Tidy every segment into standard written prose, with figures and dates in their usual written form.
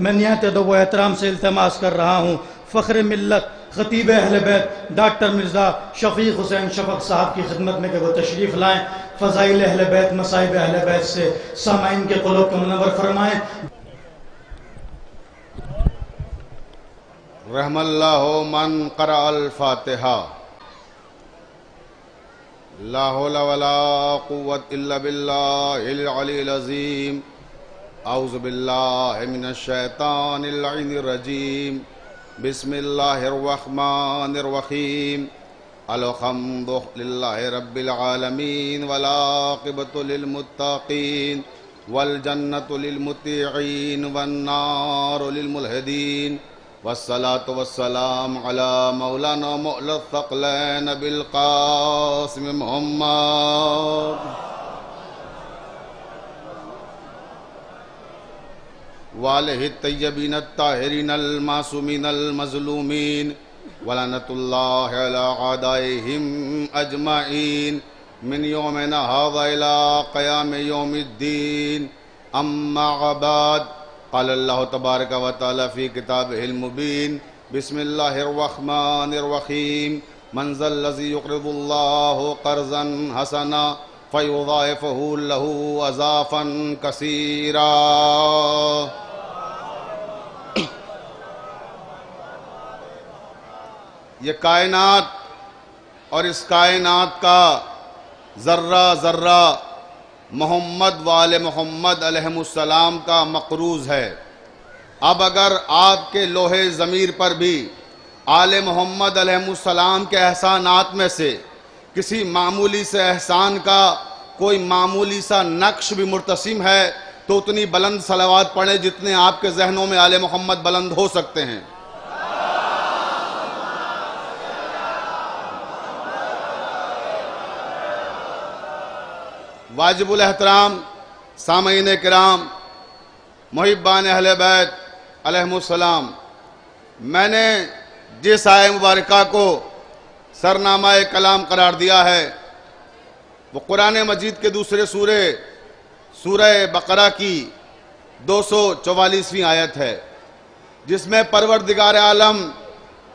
میں نہایت ادب و احترام سے التماس کر رہا ہوں فخر ملت خطیب اہل بیت ڈاکٹر مرزا شفیق حسین شفق صاحب کی خدمت میں کہ وہ تشریف لائیں، فضائل اہل بیت مصائب اہل بیت سے سامعین کے قلوب کو منور فرمائیں۔ رحم اللہ من قرأ الفاتحہ۔ لا حول ولا قوة الا باللہ العلی العظیم۔ اعوذ باللہ من الشیطان اللعین الرجیم۔ بسم اللہ الرحمن الرحیم۔ الحمد للہ رب العالمین والعاقبۃ للمتقین والجنۃ للمطیعین والنار للملحدین والصلاة والسلام علی مولانا مولا الثقلین بالقاسم محمد وآلہ الطیبین الطاہرین المعصومین المظلومین ولعنۃ اللہ علی اعدائہم اجمعین من یومنا ھذا الی قیام یوم الدین۔ اما بعد، قال اللہ تبارک و تعالی فی کتابہ المبین۔ بسم اللہ الرحمن الرحیم۔ من ذا الذی یقرض اللہ قرضا حسنا فیضاعفہ لہ اضعافا کثیرا۔ یہ کائنات اور اس کائنات کا ذرہ ذرہ محمد وآل محمد علیہ السلام کا مقروض ہے۔ اب اگر آپ کے لوہے ضمیر پر بھی آل محمد علیہ السلام کے احسانات میں سے کسی معمولی سے احسان کا کوئی معمولی سا نقش بھی مرتسم ہے تو اتنی بلند صلوات پڑھیں جتنے آپ کے ذہنوں میں آل محمد بلند ہو سکتے ہیں۔ واجب الاحترام سامعین کرام، محبان اہل بیت علیہ السلام، میں نے جس آیہ مبارکہ کو سرنامہ کلام قرار دیا ہے وہ قرآن مجید کے دوسرے سورہ بقرہ کی 244ویں آیت ہے، جس میں پروردگار عالم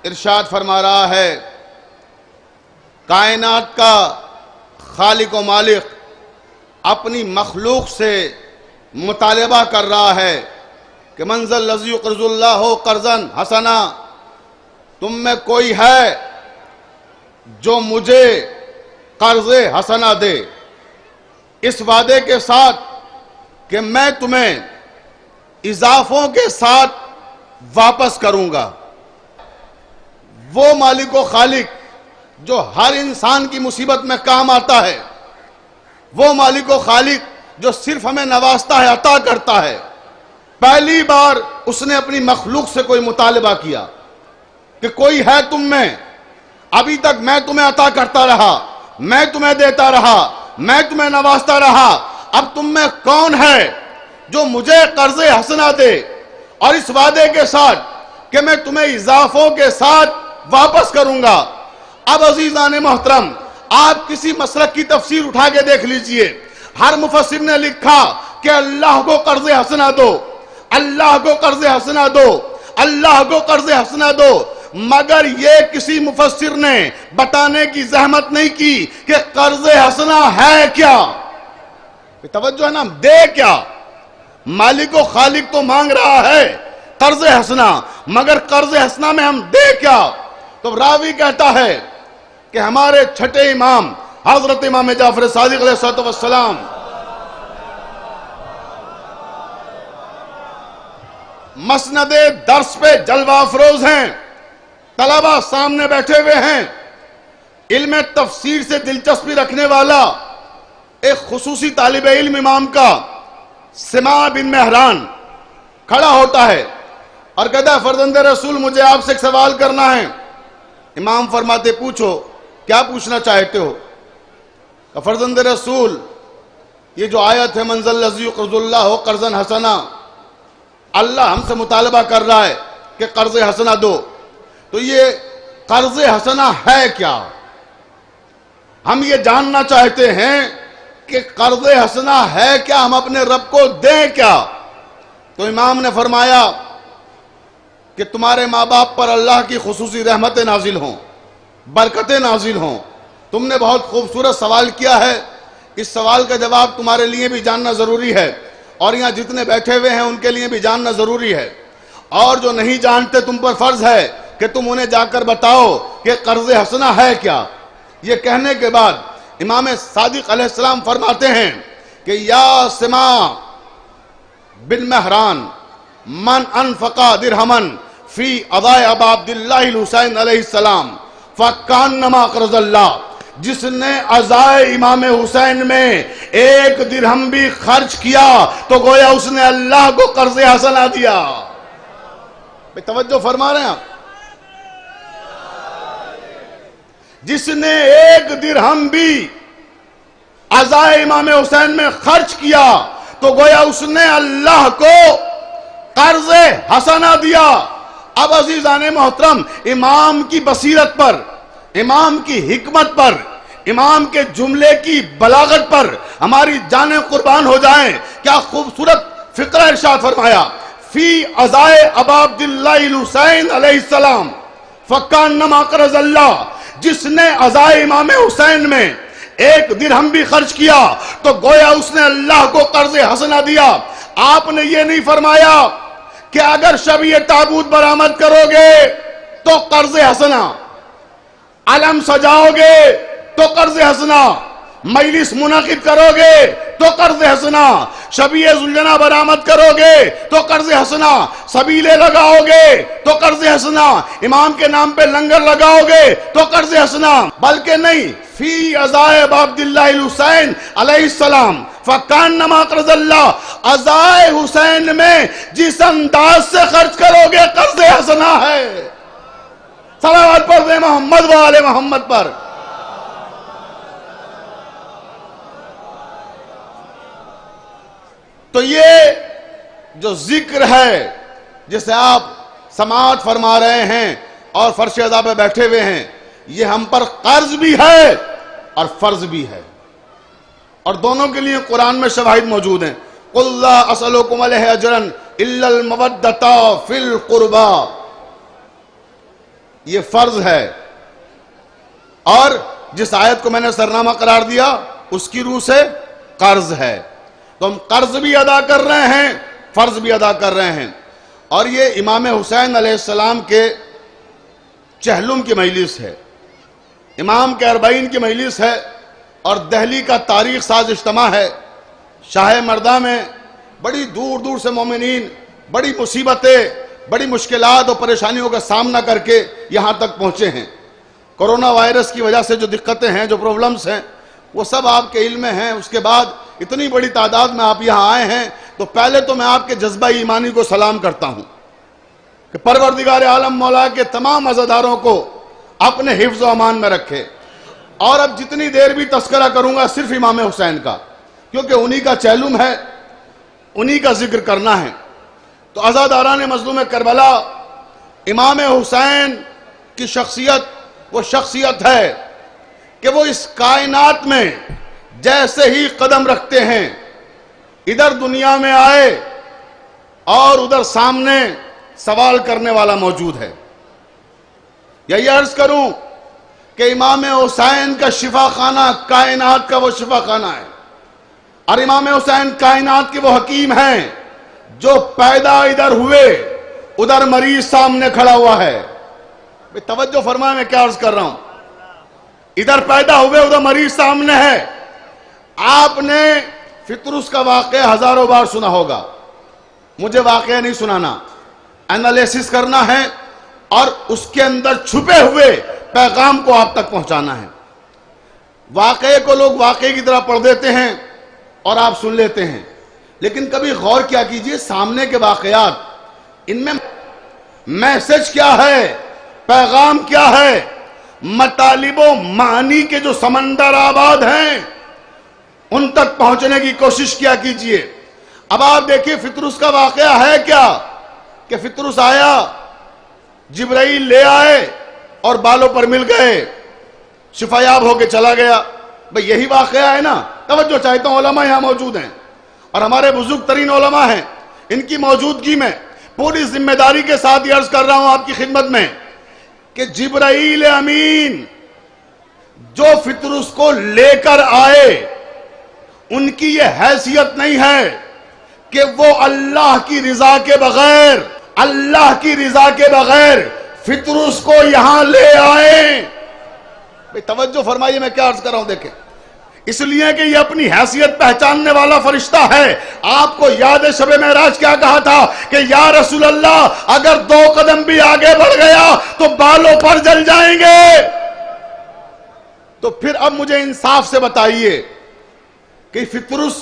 ارشاد فرما رہا ہے، کائنات کا خالق و مالک اپنی مخلوق سے مطالبہ کر رہا ہے کہ من ذا الذی یقرض اللہ قرضا حسنا، تم میں کوئی ہے جو مجھے قرض حسنا دے، اس وعدے کے ساتھ کہ میں تمہیں اضافوں کے ساتھ واپس کروں گا۔ وہ مالک و خالق جو ہر انسان کی مصیبت میں کام آتا ہے، وہ مالک و خالق جو صرف ہمیں نوازتا ہے، عطا کرتا ہے، پہلی بار اس نے اپنی مخلوق سے کوئی مطالبہ کیا کہ کوئی ہے تم میں، ابھی تک میں تمہیں عطا کرتا رہا، میں تمہیں دیتا رہا، میں تمہیں نوازتا رہا، اب تم میں کون ہے جو مجھے قرض حسنہ دے اور اس وعدے کے ساتھ کہ میں تمہیں اضافوں کے ساتھ واپس کروں گا۔ اب عزیزان محترم، آپ کسی مسلک کی تفسیر اٹھا کے دیکھ لیجئے، ہر مفسر نے لکھا کہ اللہ کو قرض حسنہ دو، اللہ کو قرض حسنہ دو، اللہ کو قرض حسنہ دو، مگر یہ کسی مفسر نے بتانے کی زحمت نہیں کی کہ قرض حسنہ ہے کیا، توجہ ہے نا، دے کیا۔ مالک و خالق تو مانگ رہا ہے قرض حسنہ، مگر قرض حسنہ میں ہم دے کیا؟ تو راوی کہتا ہے کہ ہمارے چھٹے امام حضرت امام جعفر صادق علیہ السلام مسند درس پہ جلوہ افروز ہیں، طلبہ سامنے بیٹھے ہوئے ہیں، علم تفسیر سے دلچسپی رکھنے والا ایک خصوصی طالب علم امام کا سماع بن مہران کھڑا ہوتا ہے اور کہتا ہے فرزند رسول مجھے آپ سے ایک سوال کرنا ہے۔ امام فرماتے پوچھو، کیا پوچھنا چاہتے ہو؟ کہ فرزند رسول یہ جو آیت ہے من ذا الذی یقرض اللہ قرضا حسنا، اللہ ہم سے مطالبہ کر رہا ہے کہ قرض حسنہ دو، تو یہ قرض حسنہ ہے کیا؟ ہم یہ جاننا چاہتے ہیں کہ قرض حسنہ ہے کیا، ہم اپنے رب کو دیں کیا؟ تو امام نے فرمایا کہ تمہارے ماں باپ پر اللہ کی خصوصی رحمتیں نازل ہوں، برکتیں نازل ہوں۔ تم نے بہت خوبصورت سوال کیا ہے، اس سوال کا جواب تمہارے لیے بھی جاننا ضروری ہے، اور یہاں جتنے بیٹھے ہوئے ہیں ان کے لیے بھی جاننا ضروری ہے، اور جو نہیں جانتے تم پر فرض ہے کہ تم انہیں جا کر بتاؤ کہ قرض حسنہ ہے کیا۔ یہ کہنے کے بعد امام صادق علیہ السلام فرماتے ہیں کہ یا سما بن مہران من انفقا درہمن فی اضاء ابا عبداللہ الحسین علیہ السلام فکانما قرض اللہ، جس نے عزائے امام حسین میں ایک درہم بھی خرچ کیا تو گویا اس نے اللہ کو قرض حسنہ دیا۔ توجہ فرما رہے ہیں آپ؟ جس نے ایک درہم بھی عزائے امام حسین میں خرچ کیا تو گویا اس نے اللہ کو قرض حسنہ دیا۔ اب عزیزان محترم، امام کی بصیرت پر، امام کی حکمت پر، امام کے جملے کی بلاغت پر ہماری جانیں قربان ہو جائیں۔ کیا خوبصورت فقرہ ارشاد فرمایا، فی عزائے ابا عبداللہ الحسین علیہ السلام فکانما قرض اللہ، جس نے عزائے امام حسین میں ایک درہم بھی خرچ کیا تو گویا اس نے اللہ کو قرض حسنہ دیا۔ آپ نے یہ نہیں فرمایا کہ اگر شبیہ تابوت برآمد کرو گے تو قرض حسنہ، علم سجاؤ گے تو قرض حسنہ، مجلس منعقد کرو گے تو قرض حسنہ، شبیہ ذوالجناح برآمد کرو گے تو قرض حسنہ، سبیلے لگاؤ گے تو قرض حسنہ، امام کے نام پہ لنگر لگاؤ گے تو قرض حسنہ، بلکہ نہیں، فی عزائے ابا عبداللہ الحسین علیہ السلام فکانما قرض اللہ، عزائے حسین میں جس انداز سے خرچ کرو گے قرض حسنہ ہے۔ صلوات پڑھ دیں محمد و آل محمد پر۔ تو یہ جو ذکر ہے جسے آپ سماعت فرما رہے ہیں اور فرش ادا پہ بیٹھے ہوئے ہیں، یہ ہم پر قرض بھی ہے اور فرض بھی ہے، اور دونوں کے لیے قرآن میں شواہد موجود ہیں۔ قُلْ لَا أَسْأَلُكُمْ عَلَيْهِ أَجْرًا إِلَّا الْمَوَدَّةَ فِي الْقُرْبَى، یہ فرض ہے، اور جس آیت کو میں نے سرنامہ قرار دیا اس کی روح سے قرض ہے، تو ہم قرض بھی ادا کر رہے ہیں، فرض بھی ادا کر رہے ہیں۔ اور یہ امام حسین علیہ السلام کے چہلم کی مجلس ہے، امام کے 40 کی مجلس ہے، اور دہلی کا تاریخ ساز اجتماع ہے۔ شاہ مردہ میں بڑی دور دور سے مومنین بڑی مصیبتیں، بڑی مشکلات اور پریشانیوں کا سامنا کر کے یہاں تک پہنچے ہیں۔ کرونا وائرس کی وجہ سے جو دقتیں ہیں، جو پرابلمز ہیں، وہ سب آپ کے علم میں ہیں۔ اس کے بعد اتنی بڑی تعداد میں آپ یہاں آئے ہیں، تو پہلے تو میں آپ کے جذبہ ایمانی کو سلام کرتا ہوں کہ پروردگار عالم مولا کے تمام عزاداروں کو اپنے حفظ و امان میں رکھے۔ اور اب جتنی دیر بھی تذکرہ کروں گا صرف امام حسین کا، کیونکہ انہی کا چہلم ہے، انہی کا ذکر کرنا ہے۔ تو عزاداران مظلوم کربلا، امام حسین کی شخصیت وہ شخصیت ہے کہ وہ اس کائنات میں جیسے ہی قدم رکھتے ہیں، ادھر دنیا میں آئے اور ادھر سامنے سوال کرنے والا موجود ہے۔ یا یہ عرض کروں کہ امام حسین کا شفا خانہ کائنات کا وہ شفا خانہ ہے، اور امام حسین کائنات کے وہ حکیم ہیں جو پیدا ادھر ہوئے ادھر مریض سامنے کھڑا ہوا ہے۔ توجہ فرمائیں، میں کیا عرض کر رہا ہوں، ادھر پیدا ہوئے ادھر مریض سامنے ہے۔ آپ نے فطرس کا واقعہ ہزاروں بار سنا ہوگا، مجھے واقعہ نہیں سنانا، انالیسس کرنا ہے اور اس کے اندر چھپے ہوئے پیغام کو آپ تک پہنچانا ہے۔ واقعے کو لوگ واقعے کی طرح پڑھ دیتے ہیں اور آپ سن لیتے ہیں، لیکن کبھی غور کیا کیجئے سامنے کے واقعات، ان میں میسج کیا ہے، پیغام کیا ہے، مطالب و معنی کے جو سمندر آباد ہیں ان تک پہنچنے کی کوشش کیا کیجئے۔ اب آپ دیکھیے فطرس کا واقعہ ہے کیا کہ فطرس آیا، جبرائیل لے آئے اور بالوں پر مل گئے، شفایاب ہو کے چلا گیا۔ بھئی یہی واقعہ ہے نا؟ توجہ چاہتا ہوں، علماء یہاں موجود ہیں اور ہمارے بزرگ ترین علماء ہیں، ان کی موجودگی میں پوری ذمہ داری کے ساتھ یہ عرض کر رہا ہوں آپ کی خدمت میں کہ جبرائیل امین جو فطرس کو لے کر آئے ان کی یہ حیثیت نہیں ہے کہ وہ اللہ کی رضا کے بغیر فطرس کو یہاں لے آئے. توجہ فرمائیے میں کیا عرض کر رہا ہوں. دیکھیں اس لیے کہ یہ اپنی حیثیت پہچاننے والا فرشتہ ہے. آپ کو یاد ہے شب معراج کیا کہا تھا کہ یا رسول اللہ اگر 2 قدم بھی آگے بڑھ گیا تو بالوں پر جل جائیں گے. تو پھر اب مجھے انصاف سے بتائیے کہ فطرس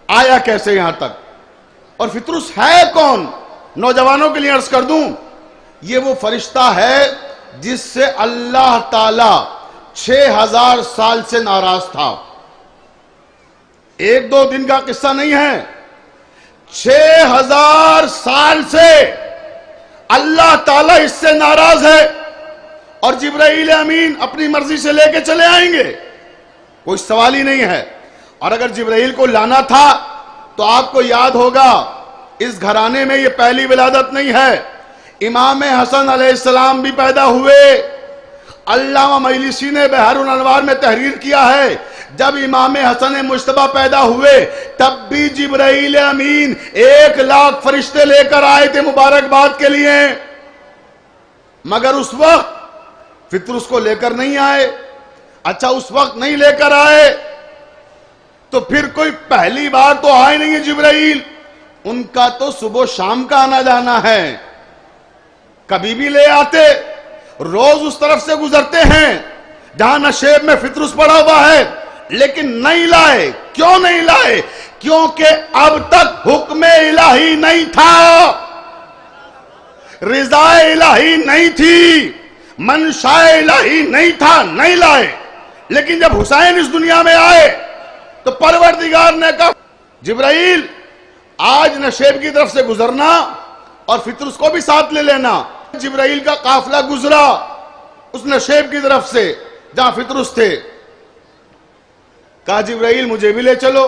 آیا کیسے یہاں تک اور فطرس ہے کون. نوجوانوں کے لیے عرض کر دوں یہ وہ فرشتہ ہے جس سے اللہ تعالی 6000 سال سے ناراض تھا. 1-2 دن کا قصہ نہیں ہے. 6000 سال سے اللہ تعالیٰ اس سے ناراض ہے اور جبرائیل امین اپنی مرضی سے لے کے چلے آئیں گے. کوئی سوال ہی نہیں ہے. اور اگر جبرائیل کو لانا تھا تو آپ کو یاد ہوگا اس گھرانے میں یہ پہلی ولادت نہیں ہے. امام حسن علیہ السلام بھی پیدا ہوئے. علامہ مجلسی نے بحر الانوار میں تحریر کیا ہے جب امام حسن مجتبی پیدا ہوئے تب بھی جبرائیل امین 1,00,000 فرشتے لے کر آئے تھے مبارکباد کے لیے. مگر اس وقت فطرس کو لے کر نہیں آئے. اچھا اس وقت نہیں لے کر آئے تو پھر کوئی پہلی بار تو آئے نہیں ہے جبرائیل. ان کا تو صبح و شام کا آنا جانا ہے. کبھی بھی لے آتے. روز اس طرف سے گزرتے ہیں جہاں نشیب میں فطرس پڑا ہوا ہے لیکن نہیں لائے. کیوں نہیں لائے؟ کیونکہ اب تک حکم الہی نہیں تھا, رضا الہی نہیں تھی, منشاء الہی نہیں تھا, نہیں لائے. لیکن جب حسین اس دنیا میں آئے تو پروردگار نے کہا جبرائیل آج نشیب کی طرف سے گزرنا اور فطرس کو بھی ساتھ لے لینا. جبرائیل کا قافلہ گزرا اس نشیب کی طرف سے جہاں فطرس تھے. کہا جبرائیل مجھے بھی لے چلو.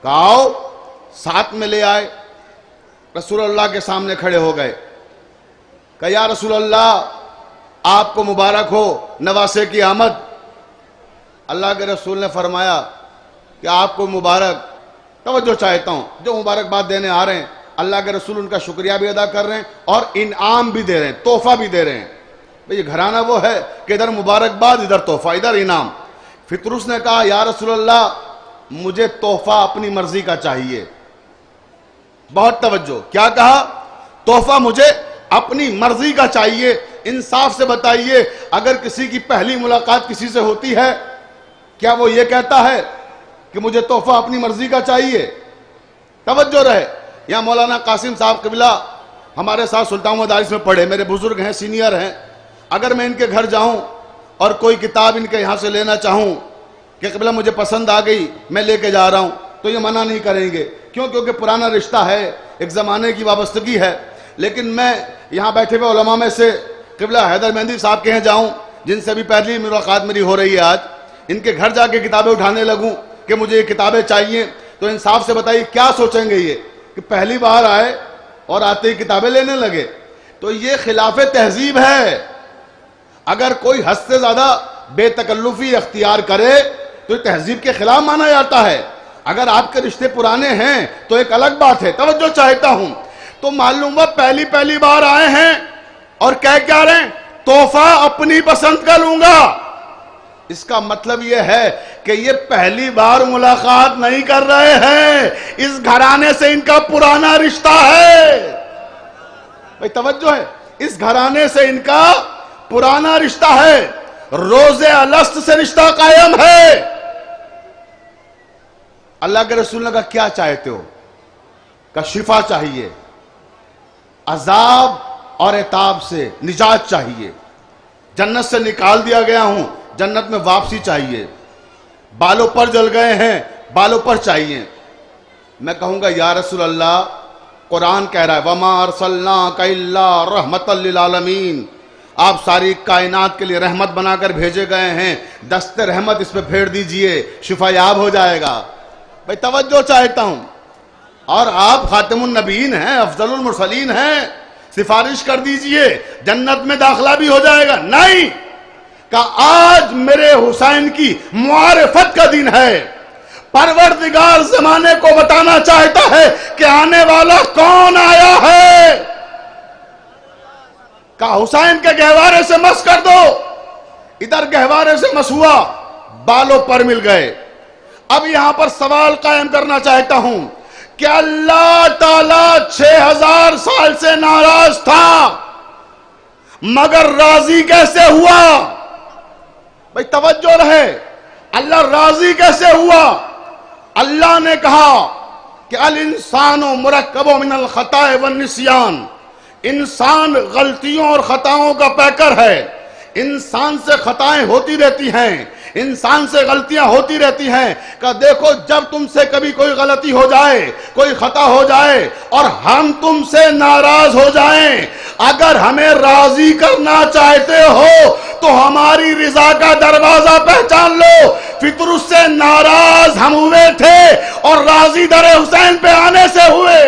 کہا آؤ. ساتھ میں لے آئے. رسول اللہ کے سامنے کھڑے ہو گئے. کہا یا رسول اللہ آپ کو مبارک ہو نواسے کی آمد. اللہ کے رسول نے فرمایا کہ آپ کو مبارک. توجہ چاہتا ہوں جو مبارکباد دینے آ رہے ہیں اللہ کے رسول ان کا شکریہ بھی ادا کر رہے ہیں اور انعام بھی دے رہے ہیں, تحفہ بھی دے رہے ہیں. یہ گھرانہ وہ ہے کہ ادھر مبارکباد ادھر تحفہ ادھر انعام. فطرس نے کہا یا رسول اللہ مجھے تحفہ اپنی مرضی کا چاہیے. بہت توجہ, کیا کہا؟ تحفہ مجھے اپنی مرضی کا چاہیے. انصاف سے بتائیے اگر کسی کی پہلی ملاقات کسی سے ہوتی ہے کیا وہ یہ کہتا ہے کہ مجھے تحفہ اپنی مرضی کا چاہیے؟ توجہ رہے. یہاں مولانا قاسم صاحب قبلہ ہمارے ساتھ سلطان مدارس میں پڑھے, میرے بزرگ ہیں, سینئر ہیں. اگر میں ان کے گھر جاؤں اور کوئی کتاب ان کے یہاں سے لینا چاہوں کہ قبلہ مجھے پسند آ گئی میں لے کے جا رہا ہوں تو یہ منع نہیں کریں گے. کیوں؟ کیونکہ پرانا رشتہ ہے, ایک زمانے کی وابستگی ہے. لیکن میں یہاں بیٹھے ہوئے علماء میں سے قبلہ حیدر مہندی صاحب کے یہاں جاؤں جن سے بھی پہلی ملاقات میری ہو رہی ہے آج, ان کے گھر جا کے کتابیں اٹھانے لگوں کہ مجھے یہ کتابیں چاہیے تو انصاف سے بتائیے کیا سوچیں گے یہ کہ پہلی بار آئے اور آتے ہی کتابیں لینے لگے؟ تو یہ خلاف تہذیب ہے. اگر کوئی حد سے زیادہ بے تکلفی اختیار کرے تو یہ تہذیب کے خلاف مانا جاتا ہے. اگر آپ کے رشتے پرانے ہیں تو ایک الگ بات ہے. توجہ چاہتا ہوں. تو معلوم ہوا پہلی بار آئے ہیں اور کہہ کیا رہے ہیں تحفہ اپنی پسند کا لوں گا. اس کا مطلب یہ ہے کہ یہ پہلی بار ملاقات نہیں کر رہے ہیں, اس گھرانے سے ان کا پرانا رشتہ ہے. بھئی توجہ ہے, اس گھرانے سے ان کا پرانا رشتہ ہے, روز الست سے رشتہ قائم ہے. اللہ کے رسول نے کہا کیا چاہتے ہو؟ کہ شفا چاہیے, عذاب اور عتاب سے نجات چاہیے, جنت سے نکال دیا گیا ہوں جنت میں واپسی چاہیے, بالوں پر جل گئے ہیں بالوں پر چاہیے. میں کہوں گا یا رسول اللہ قرآن کہہ رہا ہے وَمَا أَرْسَلْنَاكَ إِلَّا رَحْمَةً لِّلْعَالَمِينَ, آپ ساری کائنات کے لیے رحمت بنا کر بھیجے گئے ہیں, دست رحمت اس پہ پھیر دیجئے شفا یاب ہو جائے گا. بھئی توجہ چاہتا ہوں. اور آپ خاتم النبیین ہیں، افضل المرسلین ہیں، سفارش کر دیجئے جنت میں داخلہ بھی ہو جائے گا. نہیں، کہ آج میرے حسین کی معرفت کا دن ہے. پروردگار زمانے کو بتانا چاہتا ہے کہ آنے والا کون آیا ہے. کہ حسین کے گہوارے سے مس کر دو. ادھر گہوارے سے مس ہوا، بالوں پر مل گئے. اب یہاں پر سوال قائم کرنا چاہتا ہوں کہ اللہ تعالیٰ 6000 سال سے ناراض تھا، مگر راضی کیسے ہوا؟ بھئی توجہ رہے، اللہ راضی کیسے ہوا؟ اللہ نے کہا کہ الانسان مرکب من الخطاء والنسیان، انسان غلطیوں اور خطاؤں کا پیکر ہے. انسان سے خطائیں ہوتی رہتی ہیں، انسان سے غلطیاں ہوتی رہتی ہیں. کہ دیکھو جب تم سے کبھی کوئی غلطی ہو جائے، کوئی خطا ہو جائے اور ہم تم سے ناراض ہو جائیں، اگر ہمیں راضی کرنا چاہتے ہو تو ہماری رضا کا دروازہ پہچان لو. فطرت سے ناراض ہم ہوئے تھے اور راضی در حسین پہ آنے سے ہوئے.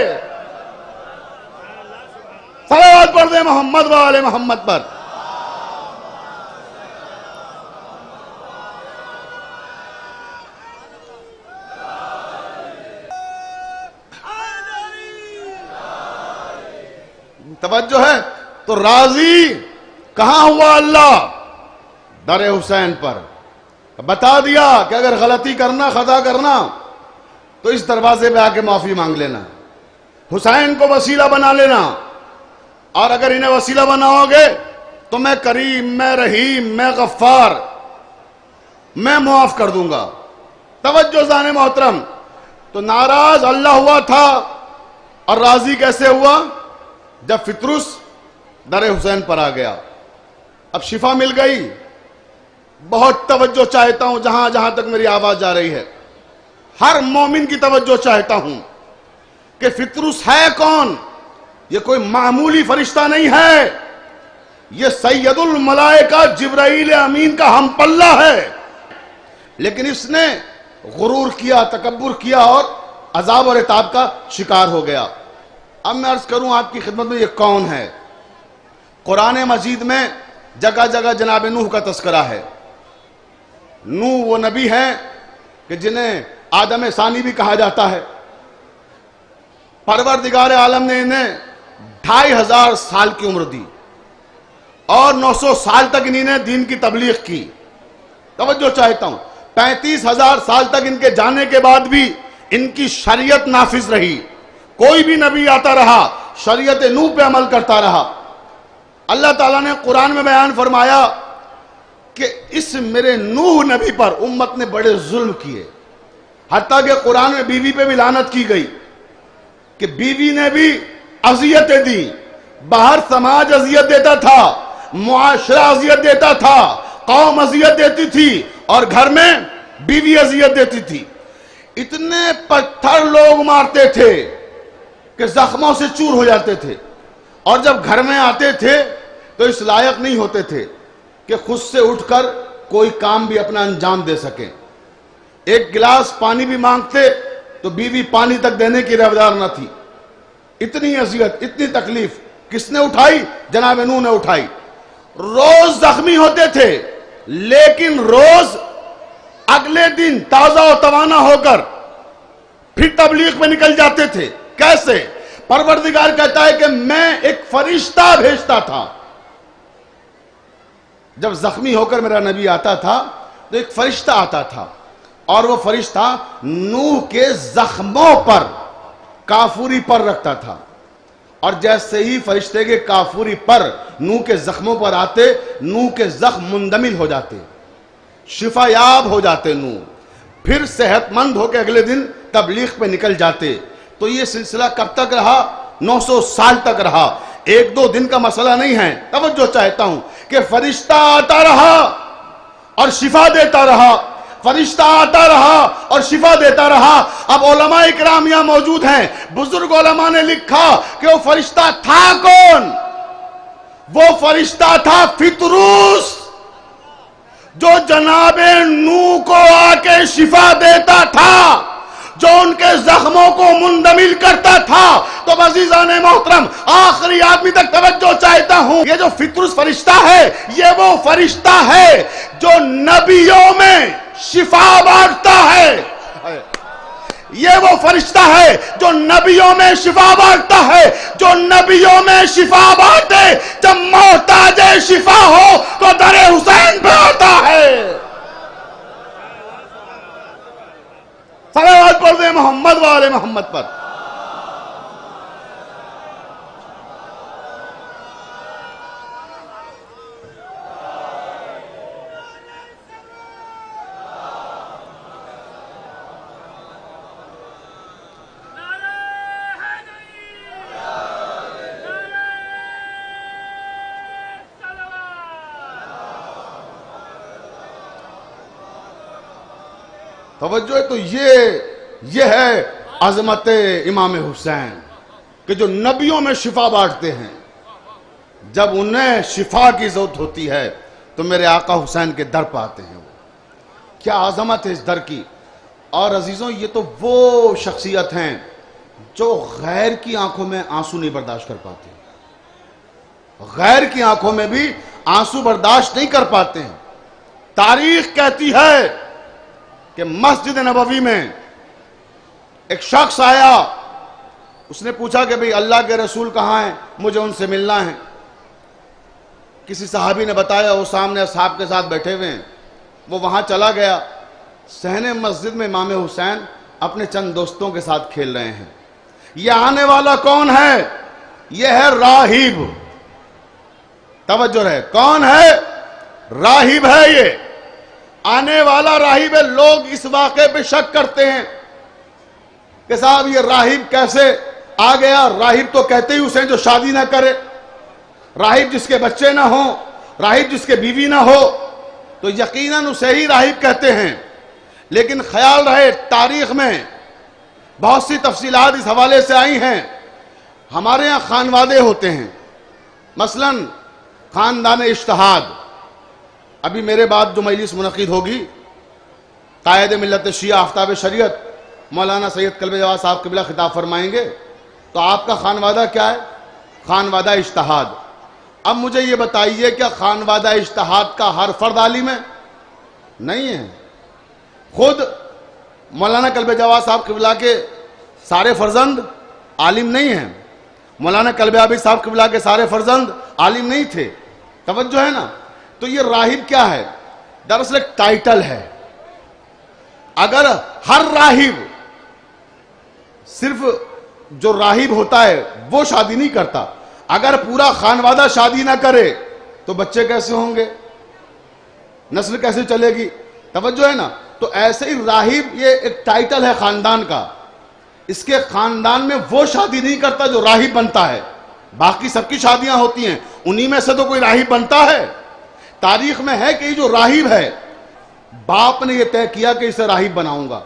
صلوات پڑھ دیں محمد و آل محمد پر. توجہ ہے. تو راضی کہاں ہوا اللہ؟ در حسین پر. بتا دیا کہ اگر غلطی کرنا، خطا کرنا تو اس دروازے پہ آ کے معافی مانگ لینا، حسین کو وسیلہ بنا لینا. اور اگر انہیں وسیلہ بناؤ گے تو میں کریم، میں رحیم، میں غفار، میں معاف کر دوں گا. توجہ زان محترم. تو ناراض اللہ ہوا تھا اور راضی کیسے ہوا؟ جب فطرس در حسین پر آ گیا. اب شفا مل گئی. بہت توجہ چاہتا ہوں جہاں جہاں تک میری آواز جا رہی ہے، ہر مومن کی توجہ چاہتا ہوں کہ فطرس ہے کون؟ یہ کوئی معمولی فرشتہ نہیں ہے، یہ سید الملائکہ جبرائیل امین کا ہم پلہ ہے. لیکن اس نے غرور کیا، تکبر کیا اور عذاب اور عتاب کا شکار ہو گیا. اب میں عرض کروں آپ کی خدمت میں یہ کون ہے؟ قرآن مجید میں جگہ جگہ جناب نوح کا تذکرہ ہے. نوح وہ نبی ہیں کہ جنہیں آدم ثانی بھی کہا جاتا ہے. پروردگار عالم نے انہیں 2500 سال کی عمر دی اور 900 سال تک انہیں نے دین کی تبلیغ کی. توجہ چاہتا ہوں، 35,000 سال تک ان کے جانے کے بعد بھی ان کی شریعت نافذ رہی. کوئی بھی نبی آتا رہا شریعت نوح پہ عمل کرتا رہا. اللہ تعالیٰ نے قرآن میں بیان فرمایا کہ اس میرے نوح نبی پر امت نے بڑے ظلم کیے، حتیٰ کہ قرآن میں بیوی پہ بھی لعنت کی گئی کہ بیوی نے بھی اذیتیں دی. باہر سماج اذیت دیتا تھا، معاشرہ اذیت دیتا تھا، قوم اذیت دیتی تھی اور گھر میں بیوی اذیت دیتی تھی. اتنے پتھر لوگ مارتے تھے کہ زخموں سے چور ہو جاتے تھے، اور جب گھر میں آتے تھے تو اس لائق نہیں ہوتے تھے کہ خود سے اٹھ کر کوئی کام بھی اپنا انجام دے سکیں. ایک گلاس پانی بھی مانگتے تو بیوی پانی تک دینے کی روادار نہ تھی. اتنی اذیت، اتنی تکلیف کس نے اٹھائی؟ جناب نوح نے اٹھائی. روز زخمی ہوتے تھے لیکن روز اگلے دن تازہ و توانا ہو کر پھر تبلیغ میں نکل جاتے تھے. کیسے؟ پروردگار کہتا ہے کہ میں ایک فرشتہ بھیجتا تھا. جب زخمی ہو کر میرا نبی آتا تھا تو ایک فرشتہ آتا تھا اور وہ فرشتہ نوح کے زخموں پر کافوری پر رکھتا تھا. اور جیسے ہی فرشتے کے کافوری پر نوح کے زخموں پر آتے، نوح کے زخم مندمل ہو جاتے، شفا یاب ہو جاتے. نوح پھر صحت مند ہو کے اگلے دن تبلیغ پہ نکل جاتے. تو یہ سلسلہ کب تک رہا؟ 900 سال تک رہا. ایک دو دن کا مسئلہ نہیں ہے. توجہ چاہتا ہوں کہ فرشتہ آتا رہا اور شفا دیتا رہا، فرشتہ آتا رہا اور شفا دیتا رہا. اب علماء اکرام یہاں موجود ہیں، بزرگ علماء نے لکھا کہ وہ فرشتہ تھا کون؟ وہ فرشتہ تھا فطروس، جو جناب نوح کو آ کے شفا دیتا تھا، جو ان کے زخموں کو مندمل کرتا تھا۔ تو عزیزان محترم، آخری آدمی تک توجہ چاہتا ہوں، یہ جو فطرس فرشتہ ہے یہ وہ فرشتہ ہے جو نبیوں میں شفا بانٹتا ہے۔ یہ وہ فرشتہ ہے جو نبیوں میں شفا بانٹتا ہے، جو نبیوں میں شفا بانٹے، جب محتاج شفا ہو تو در حسین پہ آتا ہے۔ صلوات پڑھ دیں محمد و آل محمد پر۔ توجہ ہے، تو یہ ہے عظمت امام حسین کہ جو نبیوں میں شفا بانٹتے ہیں، جب انہیں شفا کی ضرورت ہوتی ہے تو میرے آقا حسین کے در پہ آتے ہیں۔ وہ کیا عظمت ہے اس در کی۔ اور عزیزوں، یہ تو وہ شخصیت ہیں جو غیر کی آنکھوں میں آنسو نہیں برداشت کر پاتے، غیر کی آنکھوں میں بھی آنسو برداشت نہیں کر پاتے ہیں۔ تاریخ کہتی ہے کہ مسجد نبوی میں ایک شخص آیا، اس نے پوچھا کہ بھئی اللہ کے رسول کہاں ہیں، مجھے ان سے ملنا ہے۔ کسی صحابی نے بتایا وہ سامنے اصحاب کے ساتھ بیٹھے ہوئے ہیں۔ وہ وہاں چلا گیا، صحن مسجد میں امام حسین اپنے چند دوستوں کے ساتھ کھیل رہے ہیں۔ یہ آنے والا کون ہے؟ یہ ہے راہب۔ توجہ رہے، کون ہے؟ راہب ہے۔ یہ آنے والا راہب ہے۔ لوگ اس واقعے پہ شک کرتے ہیں کہ صاحب یہ راہب کیسے آ گیا؟ راہب تو کہتے ہی اسے جو شادی نہ کرے، راہب جس کے بچے نہ ہوں، راہب جس کے بیوی نہ ہو، تو یقیناً اسے ہی راہب کہتے ہیں۔ لیکن خیال رہے، تاریخ میں بہت سی تفصیلات اس حوالے سے آئی ہیں۔ ہمارے ہاں خانوادے ہوتے ہیں، مثلا خاندان اجتہاد۔ ابھی میرے بعد جو مجلس منعقد ہوگی، قائد ملت شیعہ آفتاب شریعت مولانا سید کلب جواد صاحب قبلہ خطاب فرمائیں گے، تو آپ کا خانوادہ کیا ہے؟ خانوادہ اجتہاد۔ اب مجھے یہ بتائیے، کیا خانوادہ اجتہاد کا ہر فرد عالم ہے؟ نہیں ہے۔ خود مولانا کلب جواد صاحب قبلہ کے سارے فرزند عالم نہیں ہیں، مولانا کلب عابد صاحب قبلہ کے سارے فرزند عالم نہیں تھے۔ توجہ ہے نا؟ تو یہ راہب کیا ہے؟ دراصل ایک ٹائٹل ہے۔ اگر ہر راہب، صرف جو راہب ہوتا ہے وہ شادی نہیں کرتا، اگر پورا خانوادہ شادی نہ کرے تو بچے کیسے ہوں گے؟ نسل کیسے چلے گی؟ توجہ ہے نا؟ تو ایسے ہی راہب یہ ایک ٹائٹل ہے خاندان کا۔ اس کے خاندان میں وہ شادی نہیں کرتا جو راہب بنتا ہے، باقی سب کی شادیاں ہوتی ہیں، انہی میں سے تو کوئی راہب بنتا ہے۔ تاریخ میں ہے کہ یہ جو راہب ہے، باپ نے یہ طے کیا کہ اسے راہب بناؤں گا۔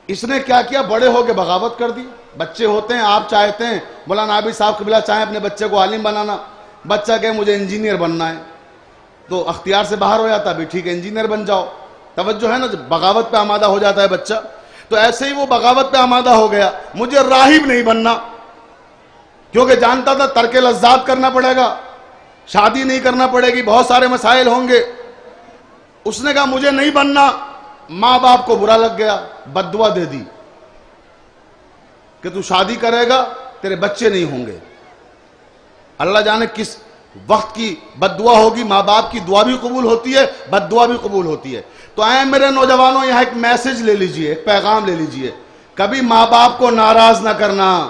اس نے کیا کیا؟ بڑے ہو کے بغاوت کر دی۔ بچے ہوتے ہیں، آپ چاہتے ہیں، مولانا عابد صاحب قبلہ چاہیں اپنے بچے کو عالم بنانا، بچہ کہے مجھے انجینئر بننا ہے، تو اختیار سے باہر ہو جاتا ہے، بھی ٹھیک ہے انجینئر بن جاؤ۔ توجہ ہے نا؟ جب بغاوت پہ آمادہ ہو جاتا ہے بچہ، تو ایسے ہی وہ بغاوت پہ آمادہ ہو گیا، مجھے راہب نہیں بننا، کیونکہ جانتا تھا ترک لذات کرنا پڑے گا، شادی نہیں کرنا پڑے گی، بہت سارے مسائل ہوں گے۔ اس نے کہا مجھے نہیں بننا۔ ماں باپ کو برا لگ گیا، بد دعا دے دی کہ تو شادی کرے گا تیرے بچے نہیں ہوں گے۔ اللہ جانے کس وقت کی بد دعا ہوگی۔ ماں باپ کی دعا بھی قبول ہوتی ہے، بد دعا بھی قبول ہوتی ہے۔ تو اے میرے نوجوانوں، یہاں ایک میسج لے لیجئے، ایک پیغام لے لیجئے، کبھی ماں باپ کو ناراض نہ کرنا،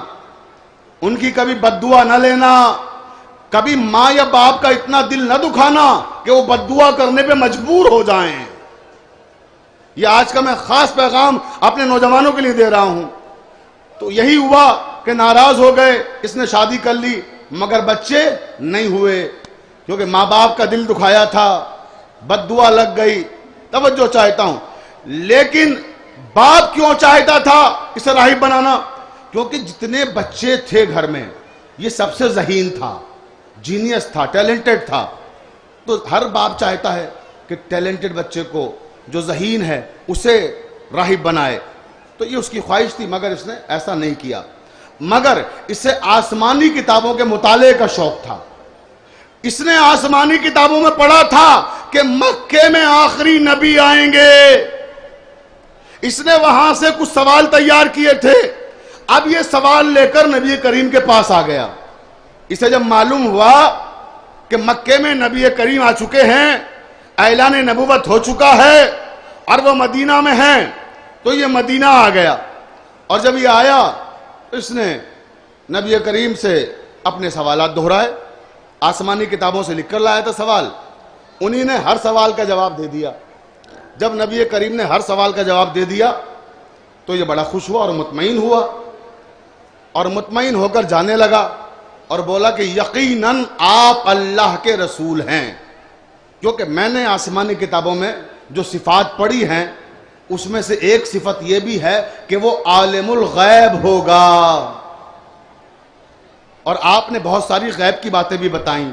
ان کی کبھی بد دعا نہ لینا، کبھی ماں یا باپ کا اتنا دل نہ دکھانا کہ وہ بد دعا کرنے پہ مجبور ہو جائیں۔ یہ آج کا میں خاص پیغام اپنے نوجوانوں کے لیے دے رہا ہوں۔ تو یہی ہوا کہ ناراض ہو گئے، اس نے شادی کر لی مگر بچے نہیں ہوئے، کیونکہ ماں باپ کا دل دکھایا تھا، بد دعا لگ گئی۔ توجہ چاہتا ہوں، لیکن باپ کیوں چاہتا تھا اسے راہب بنانا؟ کیونکہ جتنے بچے تھے گھر میں، یہ سب سے ذہین تھا، جینیس تھا، ٹیلنٹڈ تھا۔ تو ہر باپ چاہتا ہے کہ ٹیلنٹڈ بچے کو، جو ذہین ہے، اسے راہب بنائے۔ تو یہ اس کی خواہش تھی، مگر اس نے ایسا نہیں کیا. مگر اسے آسمانی کتابوں کے مطالعے کا شوق تھا. اس نے آسمانی کتابوں میں پڑھا تھا کہ مکے میں آخری نبی آئیں گے. اس نے وہاں سے کچھ سوال تیار کیے تھے. اب یہ سوال لے کر نبی کریم کے پاس آ گیا. اسے جب معلوم ہوا کہ مکے میں نبی کریم آ چکے ہیں، اعلان نبوت ہو چکا ہے اور وہ مدینہ میں ہیں، تو یہ مدینہ آ گیا. اور جب یہ آیا اس نے نبی کریم سے اپنے سوالات دہرائے. آسمانی کتابوں سے لکھ کر لایا تھا سوال، انہی نے ہر سوال کا جواب دے دیا. جب نبی کریم نے ہر سوال کا جواب دے دیا تو یہ بڑا خوش ہوا اور مطمئن ہوا، اور مطمئن ہو کر جانے لگا اور بولا کہ یقیناً آپ اللہ کے رسول ہیں، کیونکہ میں نے آسمانی کتابوں میں جو صفات پڑھی ہیں اس میں سے ایک صفت یہ بھی ہے کہ وہ عالم الغیب ہوگا. اور آپ نے بہت ساری غیب کی باتیں بھی بتائیں.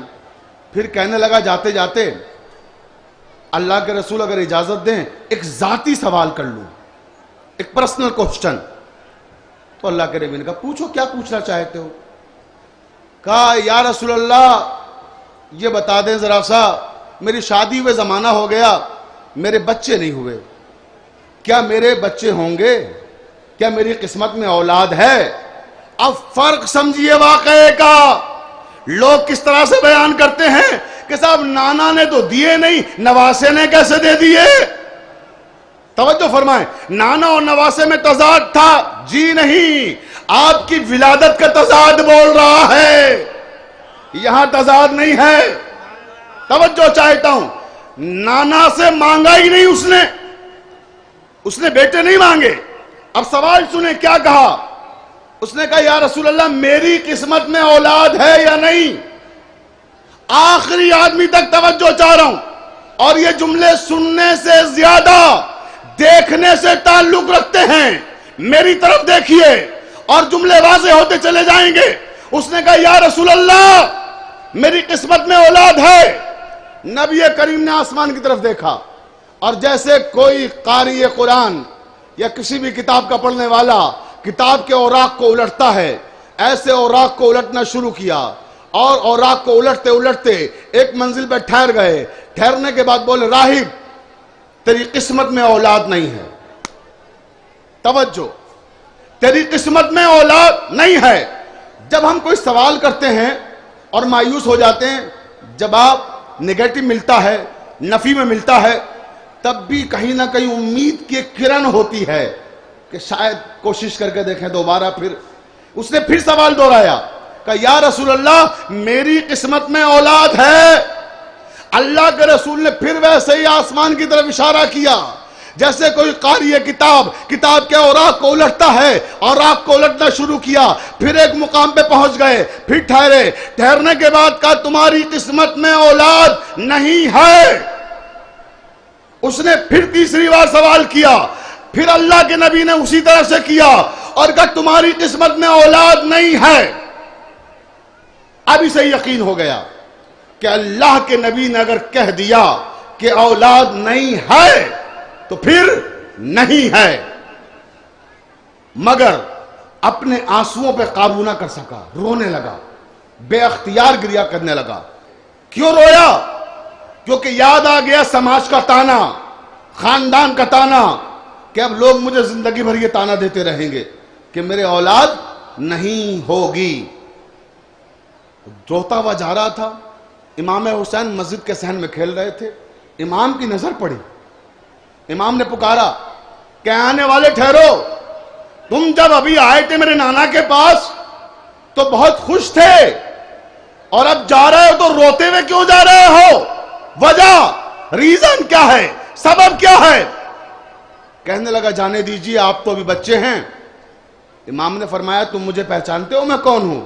پھر کہنے لگا جاتے جاتے اللہ کے رسول اگر اجازت دیں ایک ذاتی سوال کر لوں، ایک پرسنل کوسچن. تو اللہ کے نبی نے کہا پوچھو، کیا پوچھنا چاہتے ہو؟ کہا یا رسول اللہ یہ بتا دیں ذرا سا، میری شادی ہوئے زمانہ ہو گیا، میرے بچے نہیں ہوئے، کیا میرے بچے ہوں گے؟ کیا میری قسمت میں اولاد ہے؟ اب فرق سمجھیے واقعے کا. لوگ کس طرح سے بیان کرتے ہیں کہ صاحب نانا نے تو دیے نہیں، نواسے نے کیسے دے دیے؟ توجہ فرمائیں، نانا اور نواسے میں تضاد تھا؟ جی نہیں، آپ کی ولادت کا تضاد بول رہا ہے، یہاں تضاد نہیں ہے. توجہ چاہتا ہوں، نانا سے مانگا ہی نہیں اس نے بیٹے نہیں مانگے. اب سوال سنیں کیا کہا. اس نے کہا یا رسول اللہ میری قسمت میں اولاد ہے یا نہیں؟ آخری آدمی تک توجہ چاہ رہا ہوں، اور یہ جملے سننے سے زیادہ دیکھنے سے تعلق رکھتے ہیں. میری طرف دیکھیے اور جملے واضح ہوتے چلے جائیں گے. اس نے کہا یا رسول اللہ میری قسمت میں اولاد ہے. نبی کریم نے آسمان کی طرف دیکھا، اور جیسے کوئی قاری قرآن یا کسی بھی کتاب کا پڑھنے والا کتاب کے اوراق کو الٹتا ہے، ایسے اوراق کو الٹنا شروع کیا، اور اوراق کو الٹتے الٹتے ایک منزل پہ ٹھہر گئے. ٹھہرنے کے بعد بولے راہب تیری قسمت میں اولاد نہیں ہے. توجہ، تیری قسمت میں اولاد نہیں ہے. جب ہم کوئی سوال کرتے ہیں اور مایوس ہو جاتے ہیں، جواب نگیٹو ملتا ہے، نفی میں ملتا ہے، تب بھی کہیں نہ کہیں امید کی ایک کرن ہوتی ہے کہ شاید کوشش کر کے دیکھیں دوبارہ. پھر اس نے پھر سوال دہرایا کہ یا رسول اللہ میری قسمت میں اولاد ہے. اللہ کے رسول نے پھر ویسے ہی آسمان کی طرف اشارہ کیا جیسے کوئی قاری کتاب کے اوراق کو الٹتا ہے. اوراق کو الٹنا شروع کیا، پھر ایک مقام پہ پہنچ گئے، پھر ٹھہرے. ٹھہرنے کے بعد کہا تمہاری قسمت میں اولاد نہیں ہے. اس نے پھر تیسری بار سوال کیا، پھر اللہ کے نبی نے اسی طرح سے کیا اور کہا تمہاری قسمت میں اولاد نہیں ہے. اب اسے یقین ہو گیا کہ اللہ کے نبی نے اگر کہہ دیا کہ اولاد نہیں ہے تو پھر نہیں ہے. مگر اپنے آنسوؤں پہ قابو نہ کر سکا، رونے لگا، بے اختیار گریا کرنے لگا. کیوں رویا؟ کیونکہ یاد آ گیا سماج کا تانا، خاندان کا تانا، کہ اب لوگ مجھے زندگی بھر یہ تانا دیتے رہیں گے کہ میرے اولاد نہیں ہوگی. روتا ہوا جا رہا تھا. امام حسین مسجد کے صحن میں کھیل رہے تھے. امام کی نظر پڑی. امام نے پکارا کہ آنے والے ٹھہرو، تم جب ابھی آئے تھے میرے نانا کے پاس تو بہت خوش تھے، اور اب جا رہے ہو تو روتے ہوئے کیوں جا رہے ہو؟ وجہ، ریزن کیا ہے، سبب کیا ہے؟ کہنے لگا جانے دیجیے، آپ تو ابھی بچے ہیں. امام نے فرمایا تم مجھے پہچانتے ہو میں کون ہوں؟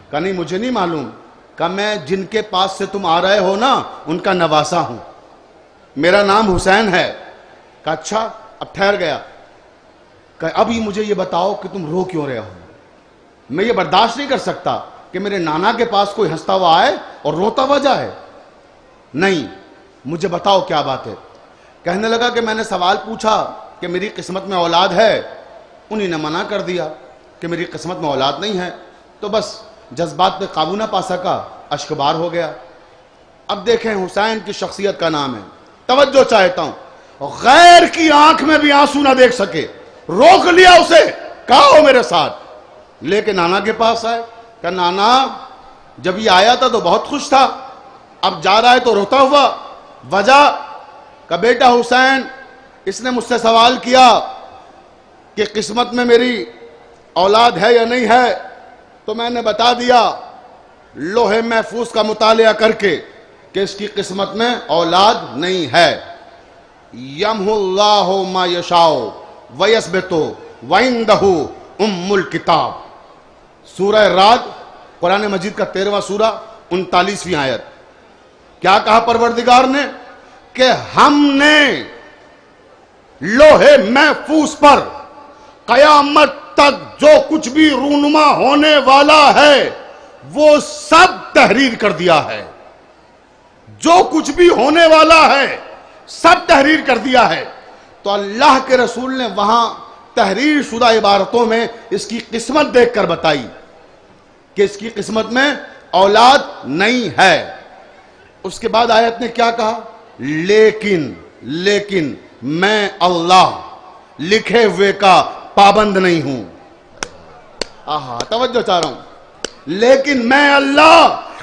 کہا نہیں مجھے نہیں معلوم. کہا میں جن کے پاس سے تم آ رہے ہو نا ان کا نواسا ہوں، میرا نام حسین ہے. کہا اچھا. اب ٹھہر گیا. کہ ابھی مجھے یہ بتاؤ کہ تم رو کیوں رہے ہو؟ میں یہ برداشت نہیں کر سکتا کہ میرے نانا کے پاس کوئی ہنستا ہوا آئے اور روتا ہوا جائے. نہیں، مجھے بتاؤ کیا بات ہے. کہنے لگا کہ میں نے سوال پوچھا کہ میری قسمت میں اولاد ہے، انہی نے منع کر دیا کہ میری قسمت میں اولاد نہیں ہے، تو بس جذبات پہ قابو نہ پا سکا، اشکبار ہو گیا۔ اب دیکھیں حسین کی شخصیت کا نام ہے، توجہ چاہتا ہوں، غیر کی آنکھ میں بھی آنسو نہ دیکھ سکے، روک لیا اسے، کہا ہو میرے ساتھ، لے کے نانا کے پاس آئے، کہ نانا جب یہ آیا تھا تو بہت خوش تھا، اب جا رہا ہے تو روتا ہوا، وجہ کہ بیٹا حسین اس نے مجھ سے سوال کیا کہ قسمت میں میری اولاد ہے یا نہیں ہے، تو میں نے بتا دیا لوح محفوظ کا مطالعہ کر کے کہ اس کی قسمت میں اولاد نہیں ہے۔ یمحو اللہ ما یشاء ویثبت وعندہ ام الکتاب، سورہ رعد قرآن مجید کا 13واں سورہ 39ویں آیت۔ کیا کہا پروردگار نے کہ ہم نے لوح محفوظ پر قیامت تک جو کچھ بھی رونما ہونے والا ہے وہ سب تحریر کر دیا ہے، جو کچھ بھی ہونے والا ہے سب تحریر کر دیا ہے۔ تو اللہ کے رسول نے وہاں تحریر شدہ عبارتوں میں اس کی قسمت دیکھ کر بتائی کہ اس کی قسمت میں اولاد نہیں ہے۔ اس کے بعد آیت نے کیا کہا؟ لیکن میں اللہ لکھے ہوئے کا پابند نہیں ہوں۔ توجہ چاہ رہا ہوں، لیکن میں اللہ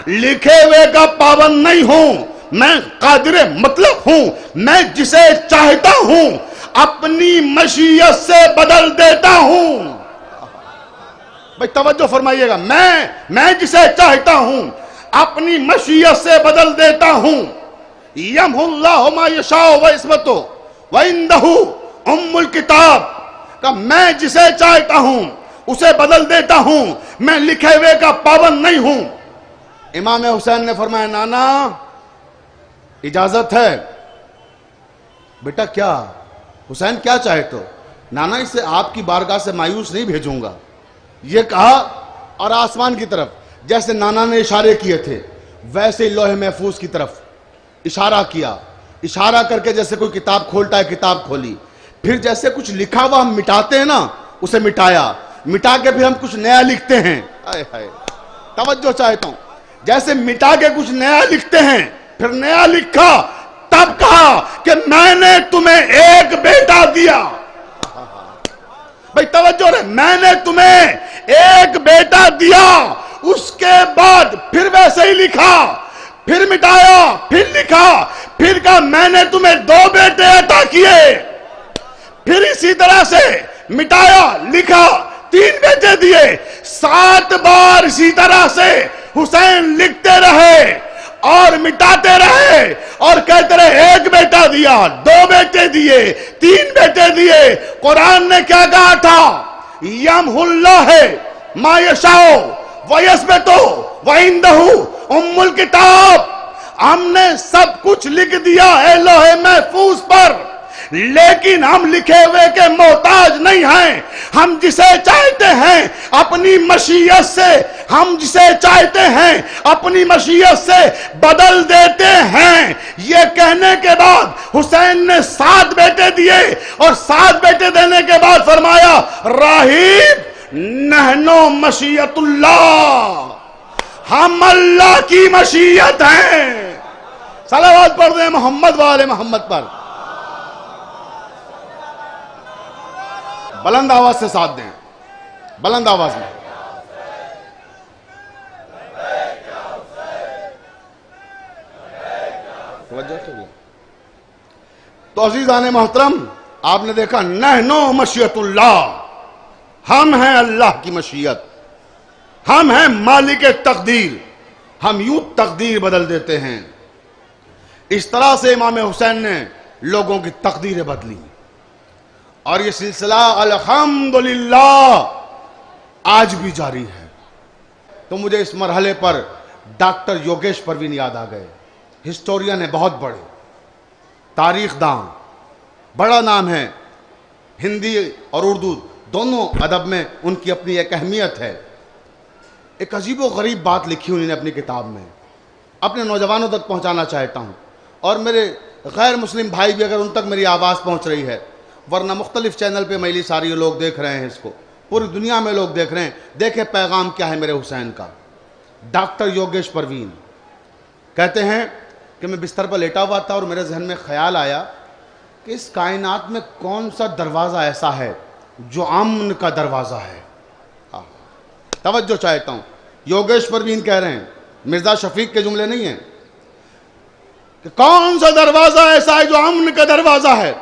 لکھے ہوئے کا پابند نہیں ہوں، میں قادر مطلق ہوں، میں جسے چاہتا ہوں اپنی مشیت سے بدل دیتا ہوں۔ بھئی توجہ فرمائیے گا، میں جسے چاہتا ہوں اپنی مشیت سے بدل دیتا ہوں۔ یمحو اللہ ما یشاء ویثبت وعندہ ام الکتاب، کہ میں جسے چاہتا ہوں اسے بدل دیتا ہوں، میں لکھے ہوئے کا پابند نہیں ہوں۔ امام حسین نے فرمایا نانا اجازت ہے۔ بیٹا کیا حسین کیا چاہتے ہو؟ نانا اسے آپ کی بارگاہ سے مایوس نہیں بھیجوں گا، یہ کہا اور آسمان کی طرف جیسے نانا نے اشارے کیے تھے ویسے لوح محفوظ کی طرف اشارہ کیا، اشارہ کر کے جیسے کوئی کتاب کھولتا ہے کتاب کھولی، پھر جیسے کچھ لکھا ہوا ہم مٹاتے ہیں نا اسے مٹایا، مٹا کے پھر ہم کچھ نیا لکھتے ہیں۔ توجہ چاہتا ہوں، جیسے مٹا کے کچھ نیا لکھتے ہیں پھر نیا لکھا، تب کہا کہ میں نے تمہیں ایک بیٹا دیا۔ بھئی توجہ رہے، میں نے تمہیں ایک بیٹا دیا، اس کے بعد پھر ویسے ہی لکھا، پھر مٹایا، پھر لکھا، پھر کہا میں نے تمہیں 2 بیٹے عطا کیے، پھر اسی طرح سے مٹایا، لکھا، 3 بیٹے دیے، 7 بار اسی طرح سے حسین لکھتے رہے اور مٹاتے رہے اور کہتے رہے 1 بیٹا دیا، 2 بیٹے دیے، 3 بیٹے دیے۔ قرآن نے کیا کہا تھا؟ یمحو اللہ ما یشاء ویثبت وعندہ ام الکتاب، ہم نے سب کچھ لکھ دیا ہے لوح محفوظ پر، لیکن ہم لکھے ہوئے کے محتاج نہیں ہیں، ہم جسے چاہتے ہیں اپنی مشیت سے، ہم جسے چاہتے ہیں اپنی مشیت سے بدل دیتے ہیں۔ یہ کہنے کے بعد حسین نے 7 بیٹے دیے اور 7 بیٹے دینے کے بعد فرمایا راہیب نحنو مشیت اللہ، ہم اللہ کی مشیت ہیں۔ صلوات پڑھ دیں محمد والے محمد پر، بلند آواز سے ساتھ دیں، بلند آواز میں۔ تو عزیزان محترم آپ نے دیکھا نحنو مشیت اللہ، ہم ہیں اللہ کی مشیت، ہم ہیں مالک تقدیر، ہم یوں تقدیر بدل دیتے ہیں۔ اس طرح سے امام حسین نے لوگوں کی تقدیریں بدلی اور یہ سلسلہ الحمدللہ آج بھی جاری ہے۔ تو مجھے اس مرحلے پر ڈاکٹر یوگیش پروین یاد آ گئے، ہسٹورین ہے، بہت بڑے تاریخ داں، بڑا نام ہے، ہندی اور اردو دونوں ادب میں ان کی اپنی ایک اہمیت ہے۔ ایک عجیب و غریب بات لکھی انہوں نے اپنی کتاب میں، اپنے نوجوانوں تک پہنچانا چاہتا ہوں، اور میرے غیر مسلم بھائی بھی اگر ان تک میری آواز پہنچ رہی ہے ورنہ مختلف چینل پہ میلی ساری لوگ دیکھ رہے ہیں اس کو، پوری دنیا میں لوگ دیکھ رہے ہیں. دیکھیں پیغام کیا ہے میرے حسین کا. ڈاکٹر یوگیش پروین کہتے ہیں کہ میں بستر پر لیٹا ہوا تھا اور میرے ذہن میں خیال آیا کہ اس کائنات میں کون سا دروازہ ایسا ہے جو امن کا دروازہ ہے. توجہ چاہتا ہوں، یوگیش پروین کہہ رہے ہیں، مرزا شفیق کے جملے نہیں ہیں، کہ کون سا دروازہ ایسا ہے جو امن کا دروازہ ہے.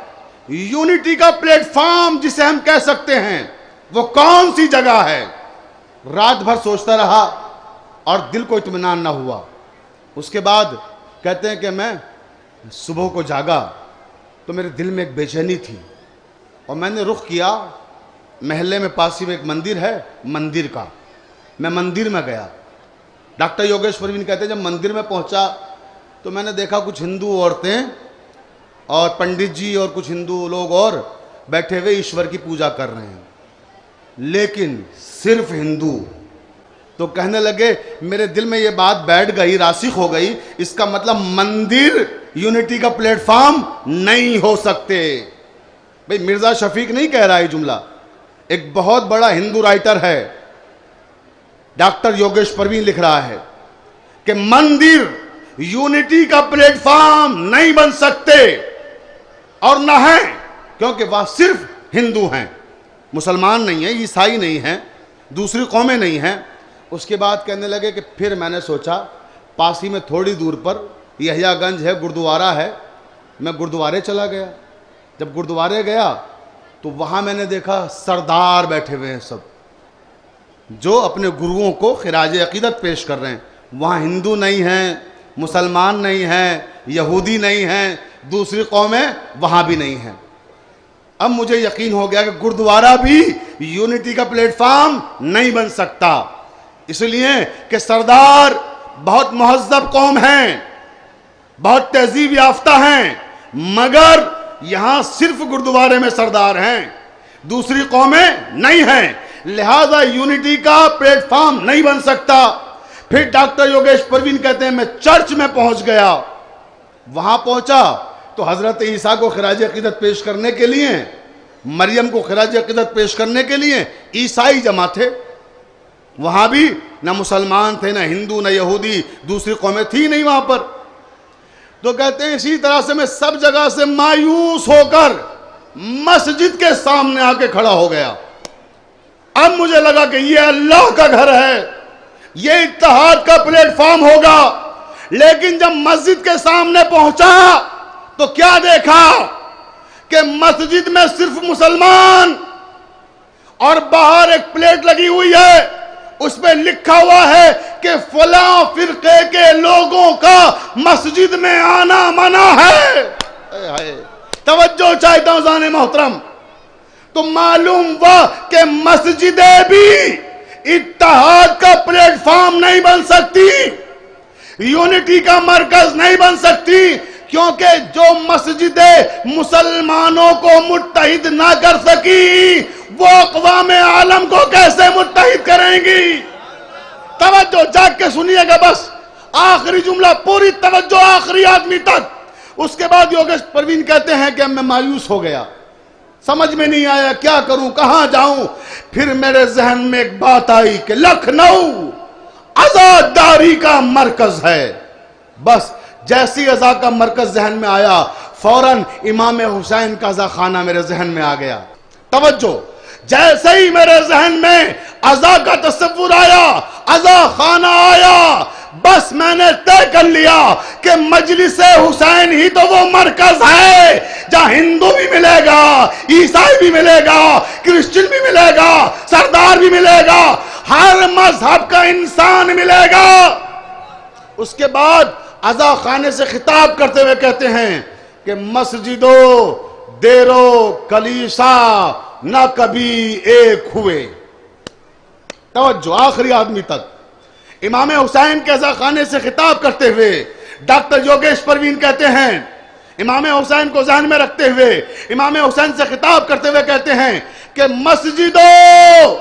یونٹی کا پلیٹ فارم جسے ہم کہہ سکتے ہیں وہ کون سی جگہ ہے. رات بھر سوچتا رہا اور دل کو اطمینان نہ ہوا. اس کے بعد کہتے ہیں کہ میں صبح کو جاگا تو میرے دل میں ایک بے چینی تھی اور میں نے رخ کیا محلے میں پاس ہی میں ایک مندر ہے، مندر کا. میں مندر میں گیا. ڈاکٹر یوگیش پروین کہتے ہیں جب مندر میں پہنچا تو میں نے دیکھا کچھ ہندو عورتیں اور پنڈت جی اور کچھ ہندو لوگ اور بیٹھے ہوئے ایشور کی پوجا کر رہے ہیں، لیکن صرف ہندو. تو کہنے لگے، میرے دل میں یہ بات بیٹھ گئی، راسخ ہو گئی، اس کا مطلب مندر یونٹی کا پلیٹ فارم نہیں ہو سکتے. بھئی مرزا شفیق نہیں کہہ رہا ہے جملہ، ایک بہت بڑا ہندو رائٹر ہے ڈاکٹر یوگیش پروین لکھ رہا ہے کہ مندر یونٹی کا پلیٹ فارم نہیں بن سکتے، اور نہ ہیں کیونکہ وہ صرف ہندو ہیں، مسلمان نہیں ہیں، عیسائی نہیں ہیں، دوسری قومیں نہیں ہیں. اس کے بعد کہنے لگے کہ پھر میں نے سوچا پاس ہی میں تھوڑی دور پر یحییٰ گنج ہے، گردوارہ ہے. میں گردوارے چلا گیا. جب گردوارے گیا تو وہاں میں نے دیکھا سردار بیٹھے ہوئے ہیں سب، جو اپنے گروؤں کو خراج عقیدت پیش کر رہے ہیں. وہاں ہندو نہیں ہیں، مسلمان نہیں ہیں، یہودی نہیں ہیں، دوسری قومیں وہاں بھی نہیں ہیں. اب مجھے یقین ہو گیا کہ گردوارہ بھی یونٹی کا پلیٹ فارم نہیں بن سکتا، اس لیے کہ سردار بہت مہذب قوم ہیں، بہت تہذیب یافتہ ہیں، مگر یہاں صرف گردوارے میں سردار ہیں، دوسری قومیں نہیں ہیں، لہذا یونٹی کا پلیٹ فارم نہیں بن سکتا. پھر ڈاکٹر یوگیش پروین کہتے ہیں میں چرچ میں پہنچ گیا. وہاں پہنچا تو حضرت عیسیٰ کو خراج عقیدت پیش کرنے کے لیے، مریم کو خراج عقیدت پیش کرنے کے لیے عیسائی جمع تھے. وہاں بھی نہ مسلمان تھے، نہ ہندو، نہ یہودی، دوسری قومیں تھی نہیں وہاں پر. تو کہتے ہیں اسی طرح سے میں سب جگہ سے مایوس ہو کر مسجد کے سامنے آ کے کھڑا ہو گیا. اب مجھے لگا کہ یہ اللہ کا گھر ہے، یہ اتحاد کا پلیٹ فارم ہوگا. لیکن جب مسجد کے سامنے پہنچا تو کیا دیکھا کہ مسجد میں صرف مسلمان، اور باہر ایک پلیٹ لگی ہوئی ہے، اس پہ لکھا ہوا ہے کہ فلاں فرقے کے لوگوں کا مسجد میں آنا منع ہے. توجہ چاہتا ہوں زان محترم. تو معلوم ہوا کہ مسجدیں بھی اتحاد کا پلیٹ فارم نہیں بن سکتی، یونٹی کا مرکز نہیں بن سکتی، کیونکہ جو مسجدیں مسلمانوں کو متحد نہ کر سکی وہ اقوام عالم کو کیسے متحد کریں گی. توجہ جاگ کے سنیے گا، بس آخری جملہ، پوری توجہ آخری آدمی تک. اس کے بعد یوگیش پروین کہتے ہیں کہ میں مایوس ہو گیا، سمجھ میں نہیں آیا کیا کروں، کہاں جاؤں. پھر میرے ذہن میں ایک بات آئی کہ لکھنؤ عزاداری کا مرکز ہے. بس جیسی عزا کا مرکز ذہن میں آیا، فوراً امام حسین کا عزا خانہ میرے ذہن میں آ گیا. توجہ، جیسے ہی میرے ذہن میں عزا کا تصور آیا، عزا خانہ آیا، بس میں نے طے کر لیا کہ مجلس حسین ہی تو وہ مرکز ہے جہاں ہندو بھی ملے گا، عیسائی بھی ملے گا، کرسچن بھی ملے گا، سردار بھی ملے گا، ہر مذہب کا انسان ملے گا. اس کے بعد عزا خانے سے خطاب کرتے ہوئے کہتے ہیں کہ مسجدوں دیرو کلیسا نہ کبھی ایک ہوئے. توجہ آخری آدمی تک. امام حسین کے عزا خانے سے خطاب کرتے ہوئے ڈاکٹر یوگیش پروین کہتے ہیں، امام حسین کو ذہن میں رکھتے ہوئے امام حسین سے خطاب کرتے ہوئے کہتے ہیں کہ مسجدوں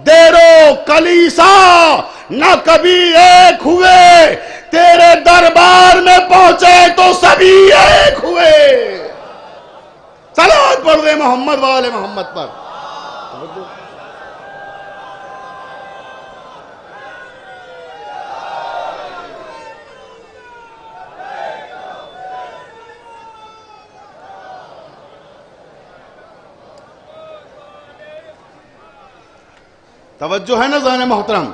دیرو کلیسا نہ کبھی ایک ہوئے، تیرے دربار میں پہنچے تو سبھی ایک ہوئے. صلوات پڑھ دے محمد وآل محمد پر. توجہ ہے نا ذہن محترم.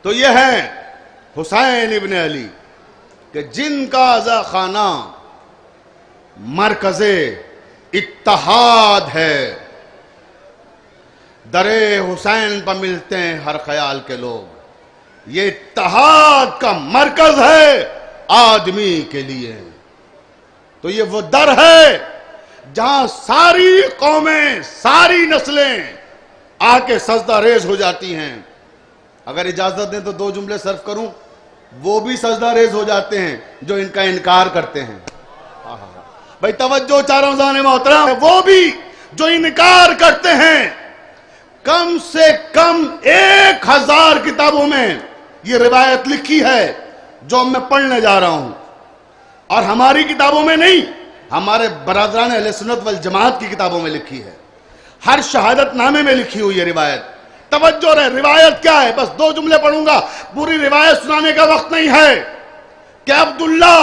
تو یہ ہے حسین ابن علی کہ جن کا ازا خانہ مرکز اتحاد ہے. در حسین پر ملتے ہیں ہر خیال کے لوگ. یہ اتحاد کا مرکز ہے آدمی کے لیے. تو یہ وہ در ہے جہاں ساری قومیں ساری نسلیں آ کے سجدہ ریز ہو جاتی ہیں. اگر اجازت دیں تو 2 جملے صرف کروں. وہ بھی سجدہ ریز ہو جاتے ہیں جو ان کا انکار کرتے ہیں. بھائی توجہ چاہ رہا ہوں ذہن محترم. وہ بھی جو انکار کرتے ہیں. کم سے کم 1000 کتابوں میں یہ روایت لکھی ہے جو میں پڑھنے جا رہا ہوں. اور ہماری کتابوں میں نہیں, ہمارے برادران اہل سنت والجماعت کی کتابوں میں لکھی ہے. ہر شہادت نامے میں لکھی ہوئی ہے روایت. توجہ رہے روایت کیا ہے. بس 2 جملے پڑھوں گا, پوری روایت سنانے کا وقت نہیں ہے. کہ عبداللہ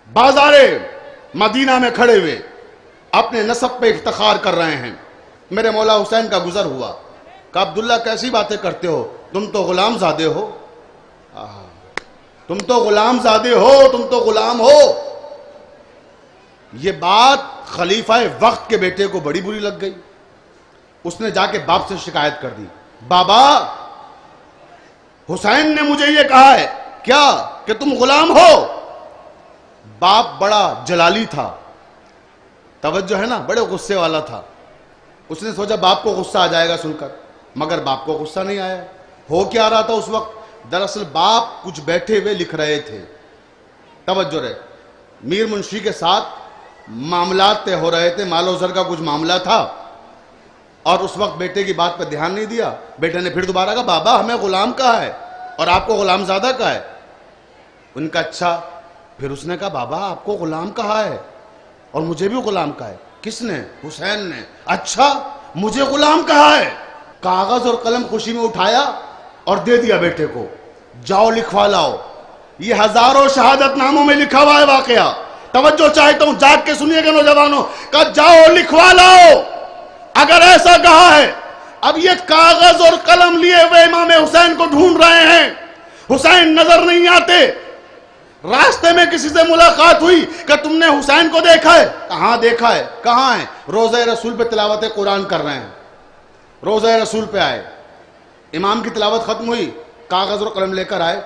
بازار مدینہ میں کھڑے ہوئے اپنے نسب پہ افتخار کر رہے ہیں. میرے مولا حسین کا گزر ہوا. کہ عبداللہ کیسی باتیں کرتے ہو, تم تو غلام زادے ہو. تم تو غلام زادے ہو, تم تو غلام ہو. یہ بات خلیفہ وقت کے بیٹے کو بڑی بری لگ گئی. اس نے جا کے باپ سے شکایت کر دی. بابا حسین نے مجھے یہ کہا ہے کیا کہ تم غلام ہو. باپ بڑا جلالی تھا. توجہ ہے نا, بڑے غصے والا تھا. اس نے سوچا باپ کو غصہ آ جائے گا سن کر, مگر باپ کو غصہ نہیں آیا. ہو کیا رہا تھا اس وقت. دراصل باپ کچھ بیٹھے ہوئے لکھ رہے تھے. توجہ رہے, میر منشی کے ساتھ معاملات طے ہو رہے تھے. مال و زر کا کچھ معاملہ تھا اور اس وقت بیٹے کی بات پہ دھیان نہیں دیا. بیٹے نے پھر دوبارہ کہا بابا ہمیں غلام کہا ہے اور آپ کو غلام زادہ کہا ہے. ان کا اچھا. پھر اس نے کہا بابا آپ کو غلام کہا ہے اور مجھے بھی غلام کہا ہے. کس نے؟ حسین نے. اچھا مجھے غلام کہا ہے. کاغذ اور قلم خوشی میں اٹھایا اور دے دیا بیٹے کو. جاؤ لکھوا لاؤ. یہ ہزاروں شہادت ناموں میں لکھا ہوا ہے واقعہ. توجہ چاہتا ہوں, جاگ کے سنیے گا نوجوانوں. کہا جاؤ لکھوا لاؤ. اگر ایسا کہا ہے, اب یہ کاغذ اور قلم لیے ہوئے امام حسین کو ڈھونڈ رہے ہیں. حسین نظر نہیں آتے. راستے میں کسی سے ملاقات ہوئی کہ تم نے حسین کو دیکھا ہے. کہاں دیکھا ہے, کہاں ہے؟ روضہ رسول پہ تلاوت قرآن کر رہے ہیں. روضہ رسول پہ آئے, امام کی تلاوت ختم ہوئی, کاغذ اور قلم لے کر آئے.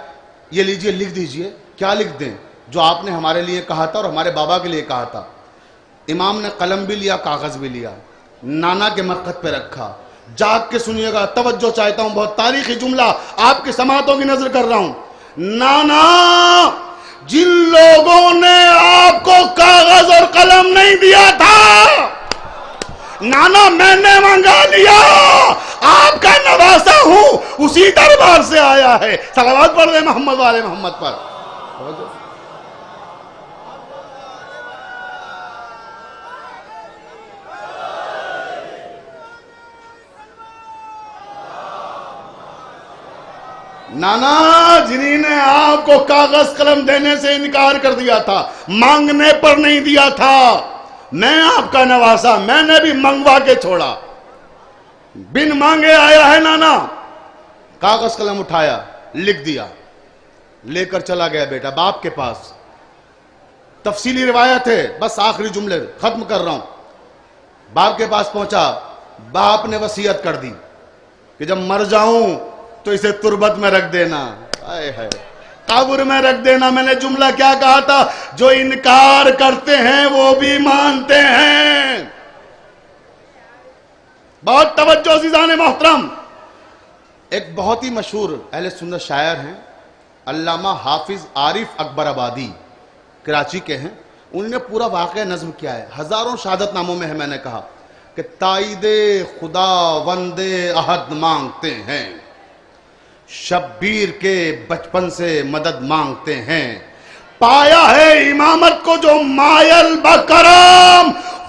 یہ لیجئے لکھ دیجئے. کیا لکھ دیں؟ جو آپ نے ہمارے لیے کہا تھا اور ہمارے بابا کے لیے کہا تھا. امام نے قلم بھی لیا, کاغذ بھی لیا, نانا کے مرقد پہ رکھا. جاگ کے سنیے گا, توجہ چاہتا ہوں, بہت تاریخی جملہ آپ کی سماعتوں کی نظر کر رہا ہوں. نانا, جن لوگوں نے آپ کو کاغذ اور قلم نہیں دیا تھا, نانا میں نے منگا لیا. آپ کا نواسا ہوں, اسی دربار سے آیا ہے. صلوات پڑھ دیں محمد والے محمد پر. نانا جنہی نے آپ کو کاغذ قلم دینے سے انکار کر دیا تھا, مانگنے پر نہیں دیا تھا, میں آپ کا نواسا, میں نے بھی منگوا کے چھوڑا. بن مانگے آیا ہے نانا. کاغذ قلم اٹھایا, لکھ دیا, لے کر چلا گیا بیٹا باپ کے پاس. تفصیلی روایت ہے, بس آخری جملے ختم کر رہا ہوں. باپ کے پاس پہنچا. باپ نے وصیت کر دی کہ جب مر جاؤں تو اسے تربت میں رکھ دینا, قبر میں رکھ دینا. میں نے جملہ کیا کہا تھا؟ جو انکار کرتے ہیں وہ بھی مانتے ہیں. بہت توجہ عزیزان محترم. ایک بہت ہی مشہور اہل سنت شاعر ہیں, علامہ حافظ عارف اکبر آبادی, کراچی کے ہیں. انہوں نے پورا واقعہ نظم کیا ہے, ہزاروں شہادت ناموں میں ہے. میں نے کہا کہ تائید خدا وند عہد مانگتے ہیں, شبیر کے بچپن سے مدد مانگتے ہیں. پایا ہے امامت کو جو مائل بکرام,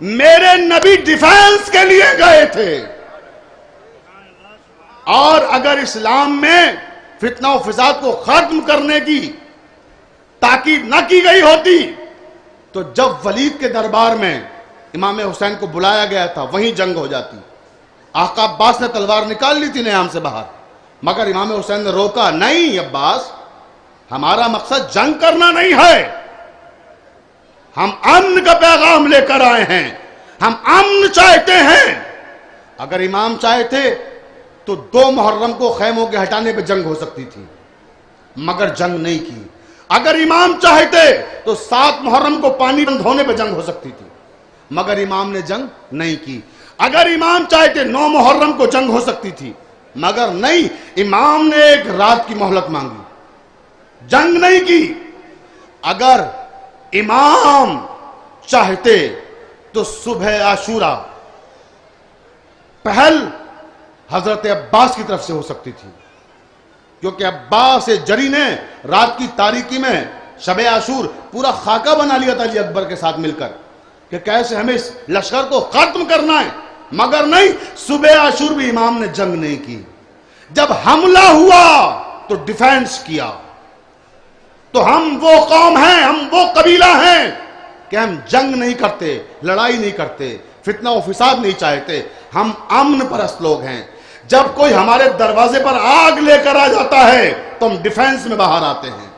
میرے نبی ڈیفینس کے لیے گئے تھے، اور اگر اسلام میں فتنہ و فساد کو ختم کرنے کی تاکید نہ کی گئی ہوتی تو جب ولید کے دربار میں امام حسین کو بلایا گیا تھا وہیں جنگ ہو جاتی. آقا عباس نے تلوار نکال لی تھی نیام سے باہر، مگر امام حسین نے روکا، نہیں عباس، ہمارا مقصد جنگ کرنا نہیں ہے، ہم امن کا پیغام لے کر آئے ہیں، ہم امن چاہتے ہیں. اگر امام چاہتے تو 2 محرم کو خیموں کے ہٹانے پہ جنگ ہو سکتی تھی، مگر جنگ نہیں کی. اگر امام چاہتے تو 7 محرم کو پانی بند ہونے پہ جنگ ہو سکتی تھی، مگر امام نے جنگ نہیں کی. اگر امام چاہتے 9 محرم کو جنگ ہو سکتی تھی، مگر نہیں، امام نے ایک رات کی مہلت مانگی، جنگ نہیں کی. اگر امام چاہتے تو صبح عاشورہ پہل حضرت عباس کی طرف سے ہو سکتی تھی، کیونکہ عباس جری نے رات کی تاریکی میں شب عاشور پورا خاکہ بنا لیا تھا علی اکبر کے ساتھ مل کر کہ کیسے ہمیں اس لشکر کو ختم کرنا ہے، مگر نہیں، صبح عاشور بھی امام نے جنگ نہیں کی. جب حملہ ہوا تو ڈیفینس کیا. تو ہم وہ قوم ہیں، ہم وہ قبیلہ ہیں کہ ہم جنگ نہیں کرتے، لڑائی نہیں کرتے، فتنہ و فساد نہیں چاہتے، ہم امن پرست لوگ ہیں. جب کوئی ہمارے دروازے پر آگ لے کر آ جاتا ہے تو ہم ڈیفینس میں باہر آتے ہیں.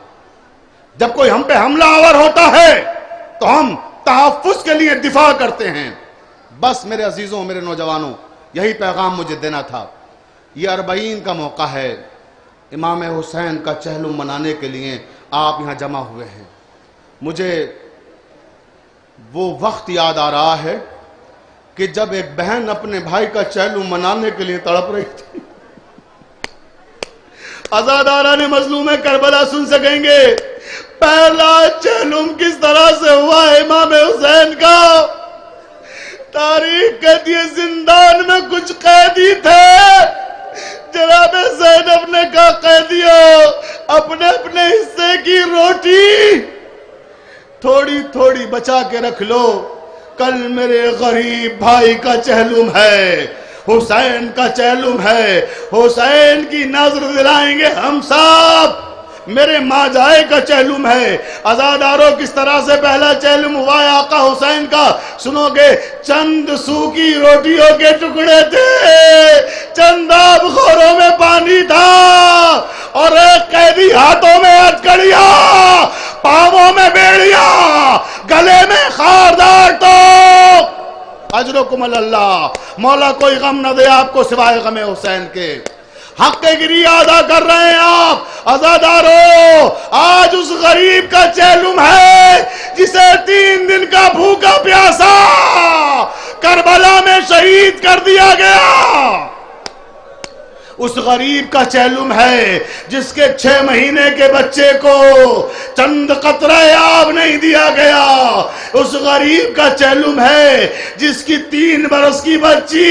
جب کوئی ہم پہ حملہ آور ہوتا ہے تو ہم تحفظ کے لیے دفاع کرتے ہیں. بس میرے عزیزوں، میرے نوجوانوں، یہی پیغام مجھے دینا تھا. یہ 40 کا موقع ہے، امام حسین کا چہلم منانے کے لیے آپ یہاں جمع ہوئے ہیں. مجھے وہ وقت یاد آ رہا ہے کہ جب ایک بہن اپنے بھائی کا چہلم منانے کے لیے تڑپ رہی تھی. عزادارہ نے مظلوم کربلا سن سکیں گے پہلا چہلم کس طرح سے ہوا امام حسین کا. تاریخ کہتی ہے زندان میں کچھ قیدی تھے، جناب زینب نے کہا قیدیوں اپنے اپنے حصے کی روٹی تھوڑی تھوڑی بچا کے رکھ لو، کل میرے غریب بھائی کا چہلم ہے، حسین کا چہلم ہے، حسین کی نظر دلائیں گے ہم سب، میرے ماں جائے کا چہلم ہے. عزاداروں کس طرح سے پہلا چہلم ہوا ہے آقا حسین کا سنو گے. چند سوکھی روٹیوں کے ٹکڑے تھے، چند آب خوروں میں پانی تھا، اور ایک قیدی ہاتھوں میں ہتھکڑیاں، پاؤں میں بیڑیاں، گلے میں خاردار توپ. اجرکم اللہ. مولا کوئی غم نہ دے آپ کو سوائے غم حسین کے. حق گری ادا کر رہے ہیں آپ عزادارو. آج اس غریب کا چہلم ہے جسے 3 دن کا بھوکا پیاسا کربلا میں شہید کر دیا گیا. اس غریب کا چہلم ہے جس کے 6 مہینے کے بچے کو چند قطرہ آب نہیں دیا گیا. اس غریب کا چہلم ہے جس کی 3 برس کی بچی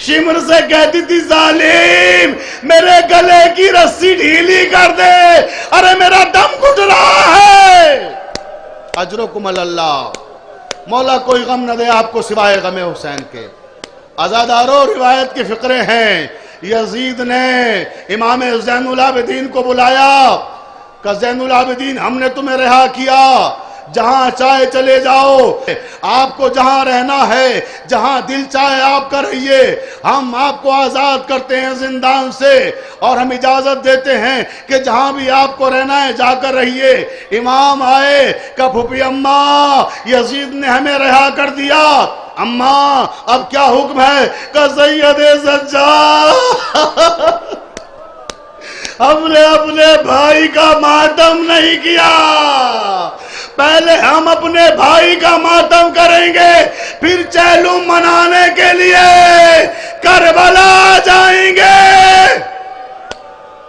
شمر سے کہتی تھی ظالم میرے گلے کی رسی ڈھیلی کر دے، ارے میرا دم گھٹ رہا ہے. اجرکم اللہ. مولا کوئی غم نہ دے آپ کو سوائے غم حسین کے. عزاداروں روایت کے فقرے ہیں. یزید نے امام زین العابدین کو بلایا کہ زین العابدین ہم نے تمہیں رہا کیا، جہاں چاہے چلے جاؤ، آپ کو جہاں رہنا ہے، جہاں دل چاہے آپ کا رہیے، ہم آپ کو آزاد کرتے ہیں زندان سے، اور ہم اجازت دیتے ہیں کہ جہاں بھی آپ کو رہنا ہے جا کر رہیے. امام آئے کہ پھوپھی اماں یزید نے ہمیں رہا کر دیا، اماں اب کیا حکم ہے؟ کہ سید سجاد ہم نے اپنے بھائی کا ماتم نہیں کیا، پہلے ہم اپنے بھائی کا ماتم کریں گے، پھر چہلم منانے کے لیے کربلا جائیں گے.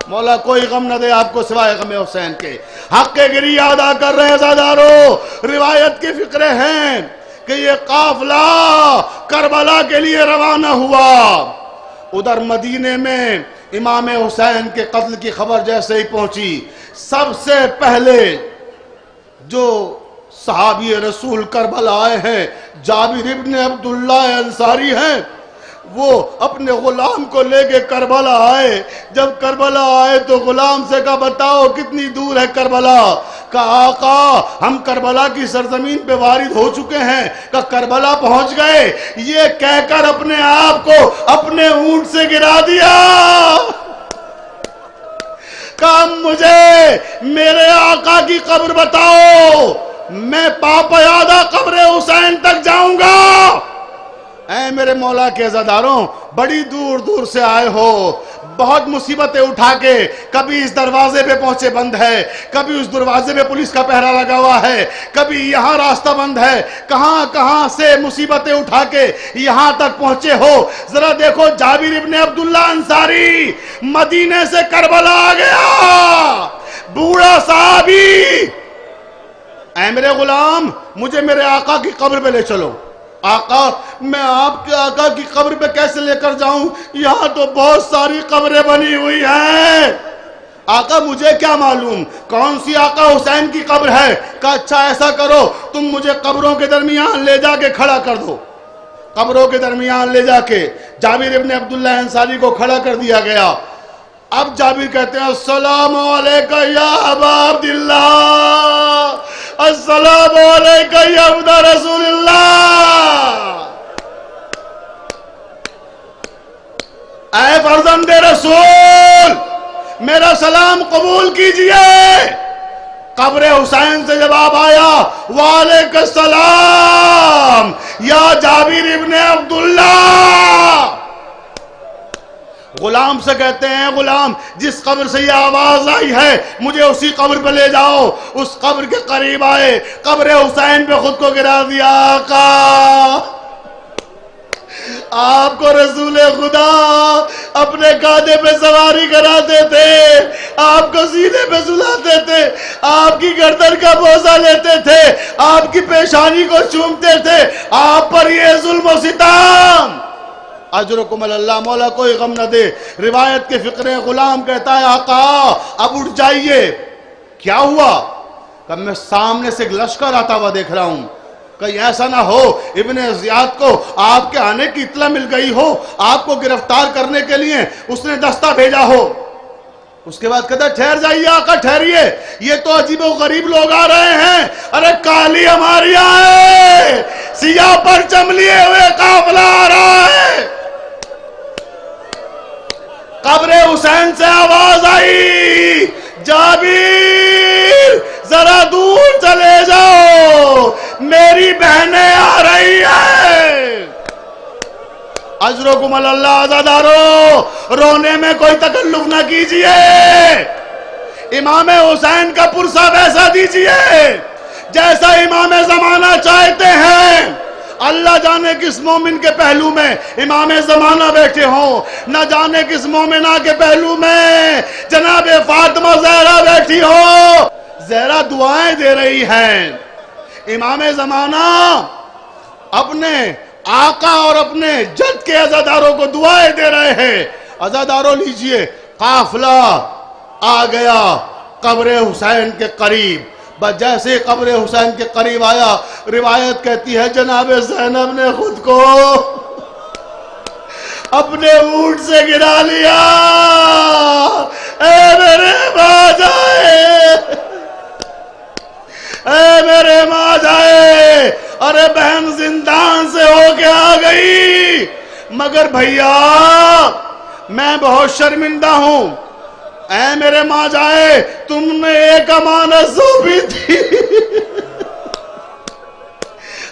مولا کوئی غم نہ دے آپ کو سوائے غم حسین کے. حق گری ادا کر رہے ہیں عزاداروں. روایت کے فقرے ہیں کہ یہ قافلہ کربلا کے لیے روانہ ہوا. ادھر مدینے میں امام حسین کے قتل کی خبر جیسے ہی پہنچی، سب سے پہلے جو صحابی رسول کربلا آئے ہیں، جابر ابن عبداللہ انصاری ہیں، وہ اپنے غلام کو لے کے کربلا آئے۔ جب کربلا آئے تو غلام سے کہا بتاؤ کتنی دور ہے کربلا؟ کہا آقا ہم کربلا کی سرزمین پہ وارد ہو چکے ہیں۔ کہا کربلا پہنچ گئے؟ یہ کہہ کر اپنے آپ کو اپنے اونٹ سے گرا دیا۔ کہا مجھے میرے آقا کی قبر بتاؤ، میں پاپا یادہ قبر حسین تک جاؤں گا۔ اے میرے مولا کے عزاداروں، بڑی دور دور سے آئے ہو، بہت مصیبتیں اٹھا کے، کبھی اس دروازے پہ پہنچے بند ہے، کبھی اس دروازے پہ پولیس کا پہرا لگا ہوا ہے، کبھی یہاں راستہ بند ہے، کہاں کہاں سے مصیبتیں اٹھا کے یہاں تک پہنچے ہو۔ ذرا دیکھو جابر ابن عبداللہ انصاری مدینے سے کربلا آ گیا، بوڑھا صحابی۔ اے میرے غلام مجھے میرے آقا کی قبر پہ لے چلو۔ آقا میں آپ کے آقا کی قبر پہ کیسے لے کر جاؤں؟ یہاں تو بہت ساری قبریں بنی ہوئی ہیں۔ آقا مجھے کیا معلوم کون سی آقا حسین کی قبر ہے؟ کہا اچھا ایسا کرو تم مجھے قبروں کے درمیان لے جا کے کھڑا کر دو۔ قبروں کے درمیان لے جا کے جابر ابن عبداللہ انصاری کو کھڑا کر دیا گیا۔ اب جابر کہتے ہیں السلام علیکہ یا ابا عبداللہ، السلام علیکہ یا ابن رسول اللہ۔ اے فرزند رسول میرا سلام قبول کیجئے۔ قبر حسین سے جواب آیا وعلیکم السلام یا جابر ابن عبداللہ۔ غلام سے کہتے ہیں غلام جس قبر سے یہ آواز آئی ہے مجھے اسی قبر پہ لے جاؤ۔ اس قبر کے قریب آئے، قبر حسین پہ خود کو گرا دیا۔ آقا آپ کو رسول خدا اپنے گادے پہ سواری کراتے تھے، آپ کو سینے پہ سلاتے تھے، آپ کی گردن کا بوسہ لیتے تھے، آپ کی پیشانی کو چومتے تھے، آپ پر یہ ظلم و ستم۔ اجرکم اللہ، مولا کوئی غم نہ دے۔ روایت کے فقرے غلام کہتا ہے آقا اب اٹھ جائیے۔ کیا ہوا؟ کہ میں سامنے سے ایک لشکر آتا ہوا دیکھ رہا ہوں، کہیں ایسا نہ ہو ابن زیاد کو آپ کے آنے کی اطلاع مل گئی ہو، آپ کو گرفتار کرنے کے لیے اس نے دستہ بھیجا ہو۔ اس کے بعد کہتا ہے ٹھہر جائیے آقا ٹھہریے، یہ تو عجیب و غریب لوگ آ رہے ہیں۔ ارے کالی ہماری آئے، سیاہ پرچم لیے ہوئے قافلہ آ رہا ہے۔ قبر حسین سے آواز آئی جابر ذرا دور چلے جاؤ، میری بہنیں آ رہی ہیں۔ اجرکم اللہ عزادارو، رونے میں کوئی تکلف نہ کیجئے، امام حسین کا پرسہ ویسا دیجئے جیسا امام زمانہ چاہتے ہیں۔ اللہ جانے کس مومن کے پہلو میں امام زمانہ بیٹھے ہوں، نہ جانے کس مومنہ کے پہلو میں جناب فاطمہ زہرا بیٹھی ہو۔ زہرا دعائیں دے رہی ہیں، امام زمانہ اپنے آقا اور اپنے جد کے عزاداروں کو دعائیں دے رہے ہیں۔ عزاداروں لیجئے، قافلہ آ گیا قبر حسین کے قریب۔ بس جیسے قبر حسین کے قریب آیا، روایت کہتی ہے جناب زینب نے خود کو اپنے اونٹ سے گرا لیا۔ اے میرے ماں جائے، اے میرے ماں جائے، ارے بہن زندان سے ہو کے آ گئی، مگر بھیا میں بہت شرمندہ ہوں۔ اے میرے ماں جائے تم نے ایک امانت سونپی تھی،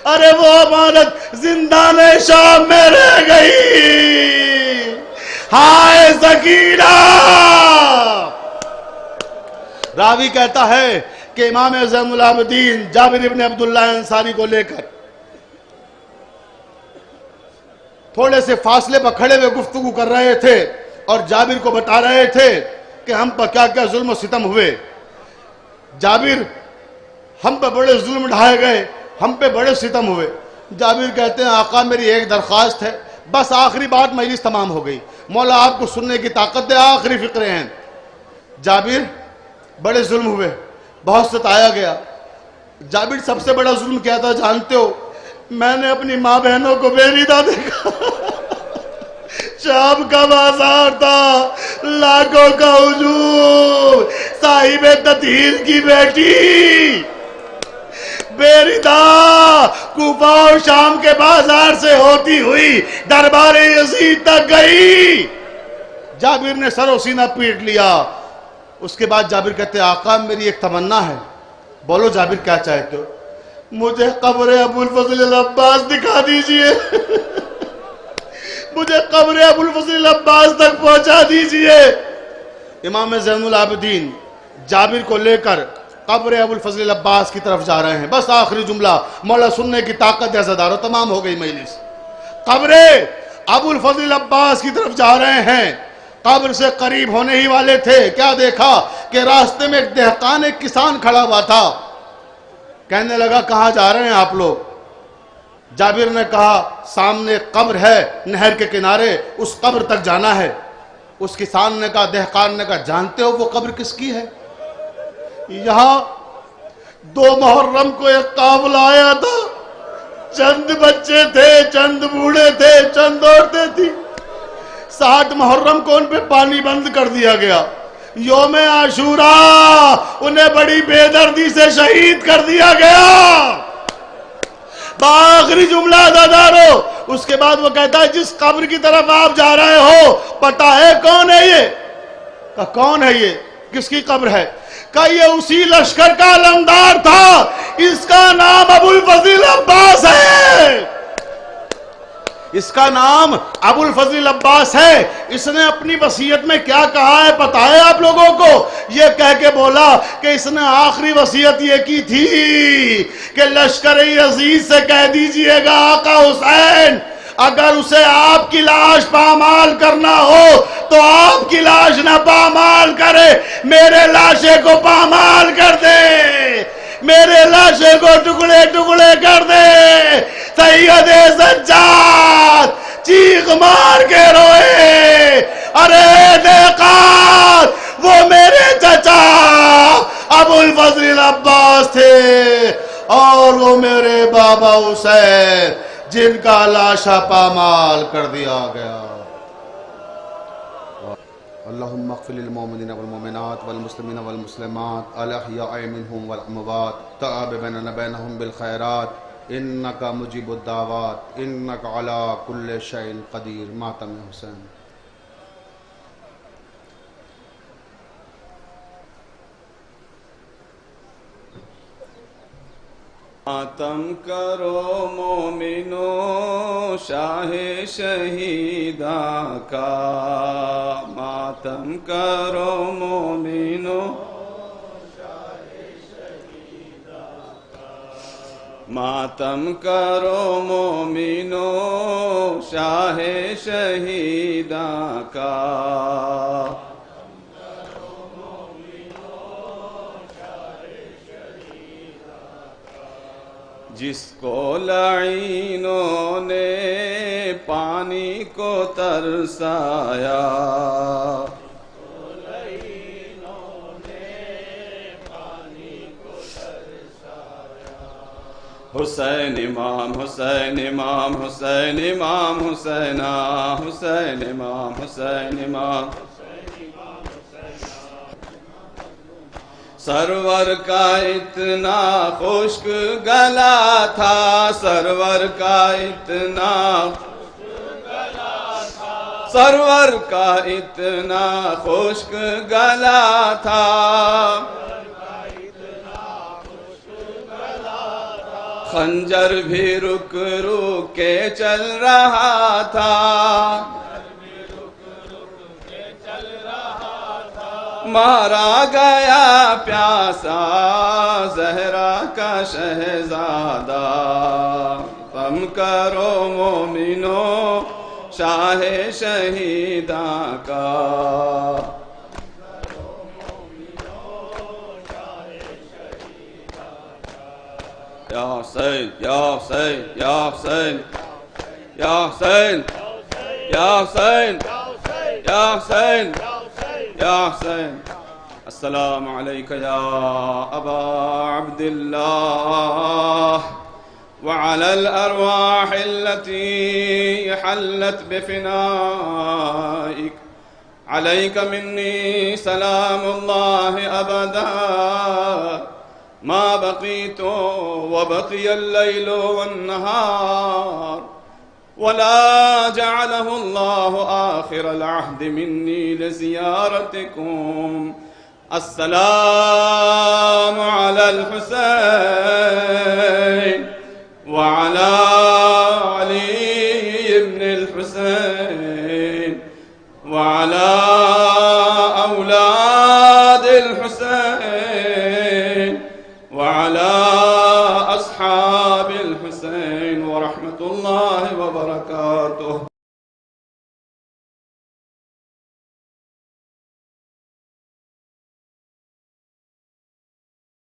ارے وہ امانت زندان شام میں رہ گئی، ہائے سکینہ۔ راوی کہتا ہے کہ امام زین العابدین جابر ابن عبداللہ انصاری کو لے کر تھوڑے سے فاصلے پر کھڑے ہوئے گفتگو کر رہے تھے اور جابر کو بتا رہے تھے کہ ہم پر کیا کیا ظلم و ستم ہوئے۔ جابر ہم پہ بڑے ظلم ڈھائے گئے، ہم پہ بڑے ستم ہوئے۔ جابر کہتے ہیں آقا میری ایک درخواست ہے، بس آخری بات مجلس تمام ہو گئی، مولا آپ کو سننے کی طاقت دے، آخری فقرے ہیں۔ جابر بڑے ظلم ہوئے، بہت ستایا گیا، جابر سب سے بڑا ظلم کیا تھا جانتے ہو؟ میں نے اپنی ماں بہنوں کو بےریدہ دیکھا، شام کا بازار تھا، لاکھوں کا ہجوم، صاحب تطہیر کی بیٹی بےریدہ کوفہ اور شام کے بازار سے ہوتی ہوئی دربار یزید تک گئی۔ جابر نے سر و سینہ پیٹ لیا۔ اس کے بعد جابر کہتے ہیں آقا میری ایک تمنا ہے۔ بولو جابر کیا چاہتے ہو؟ مجھے قبر ابو الفضل العباس دکھا دیجئے، مجھے قبر ابو الفضل العباس تک پہنچا دیجئے۔ امام زین العابدین جابر کو لے کر قبر ابو الفضل العباس کی طرف جا رہے ہیں۔ بس آخری جملہ، مولا سننے کی طاقت ہے زدارو، تمام ہو گئی مجلس۔ قبر ابو الفضل العباس کی طرف جا رہے ہیں، قبر سے قریب ہونے ہی والے تھے، کیا دیکھا کہ راستے میں ایک دہقان، ایک کسان کھڑا ہوا تھا۔ کہنے لگا کہاں جا رہے ہیں آپ لوگ؟ جابر نے کہا سامنے قبر ہے نہر کے کنارے، اس قبر تک جانا ہے۔ اس کسان نے کہا، دہقان نے کہا جانتے ہو وہ قبر کس کی ہے؟ یہاں 2 محرم کو ایک قافلہ آیا تھا، چند بچے تھے، چند بوڑھے تھے، چند عورتیں تھی۔ 7 محرم کو ان پہ پانی بند کر دیا گیا۔ یوم عاشوراء انہیں بڑی بے دردی سے شہید کر دیا گیا۔ آخری جملہ دادارو، اس کے بعد وہ کہتا ہے جس قبر کی طرف آپ جا رہے ہو پتہ ہے کون ہے یہ؟ کہا کون ہے یہ؟ کس کی قبر ہے؟ کہا یہ اسی لشکر کا علمدار تھا، اس کا نام ابو الفضل عباس ہے، اس کا نام ابو الفضل عباس ہے۔ اس نے اپنی وصیت میں کیا کہا ہے پتہ ہے آپ لوگوں کو؟ یہ کہہ کے بولا کہ اس نے آخری وصیت یہ کی تھی کہ لشکر یزید سے کہہ دیجئے گا آقا حسین اگر اسے آپ کی لاش پامال کرنا ہو تو آپ کی لاش نہ پامال کرے، میرے لاشے کو پامال کر دے، میرے لاشے کو ٹکڑے ٹکڑے کر دے۔ سید سجاد چیخ مار کے روئے، ارے دہقان وہ میرے چچا ابو الفضل العباس تھے اور وہ میرے بابا حسین جن کا لاشا پامال کر دیا گیا۔ اللہم اغفر للمؤمنین والمؤمنات والمسلمین والمسلمات الاحیاء منہم والاموات تاب بیننا بینہم بالخیرات انکا مجیب الدعوات انکا علی کل شیء قدیر۔ ماتم حسین۔ ماتم کرو مومنو شاہ شہیداں کا، ماتم کرو مومنو شاہ شہیداں کا، ماتم کرو مومنو شاہ شہیداں کا، جس کو لعینوں نے پانی کو ترسایا، حسین امام حسین امام حسین امام حسینہ حسین امام حسین امام، سرور کا اتنا خشک گلا تھا، سرور کا اتنا سرور کا اتنا خشک گلا تھا، خنجر بھی رک رک کے چل رہا تھا، مارا گیا پیاسا زہرا کا شہزادہ، غم کرو مومنو شاہ شہیداں کا، یا حسین یا حسین یا حسین یا حسین یا حسین یا حسین یا حسین۔ السلام عليك يا أبا عبد الله وعلى الأرواح التي حلت بفنائك. عليك مني سلام الله أبدا ما بقيت وبقي الليل والنهار، ولا جعله الله آخر العهد مني لزيارتكم. السلام على الحسين وعلى علي بن الحسين وعلى أولاد الحسين وعلى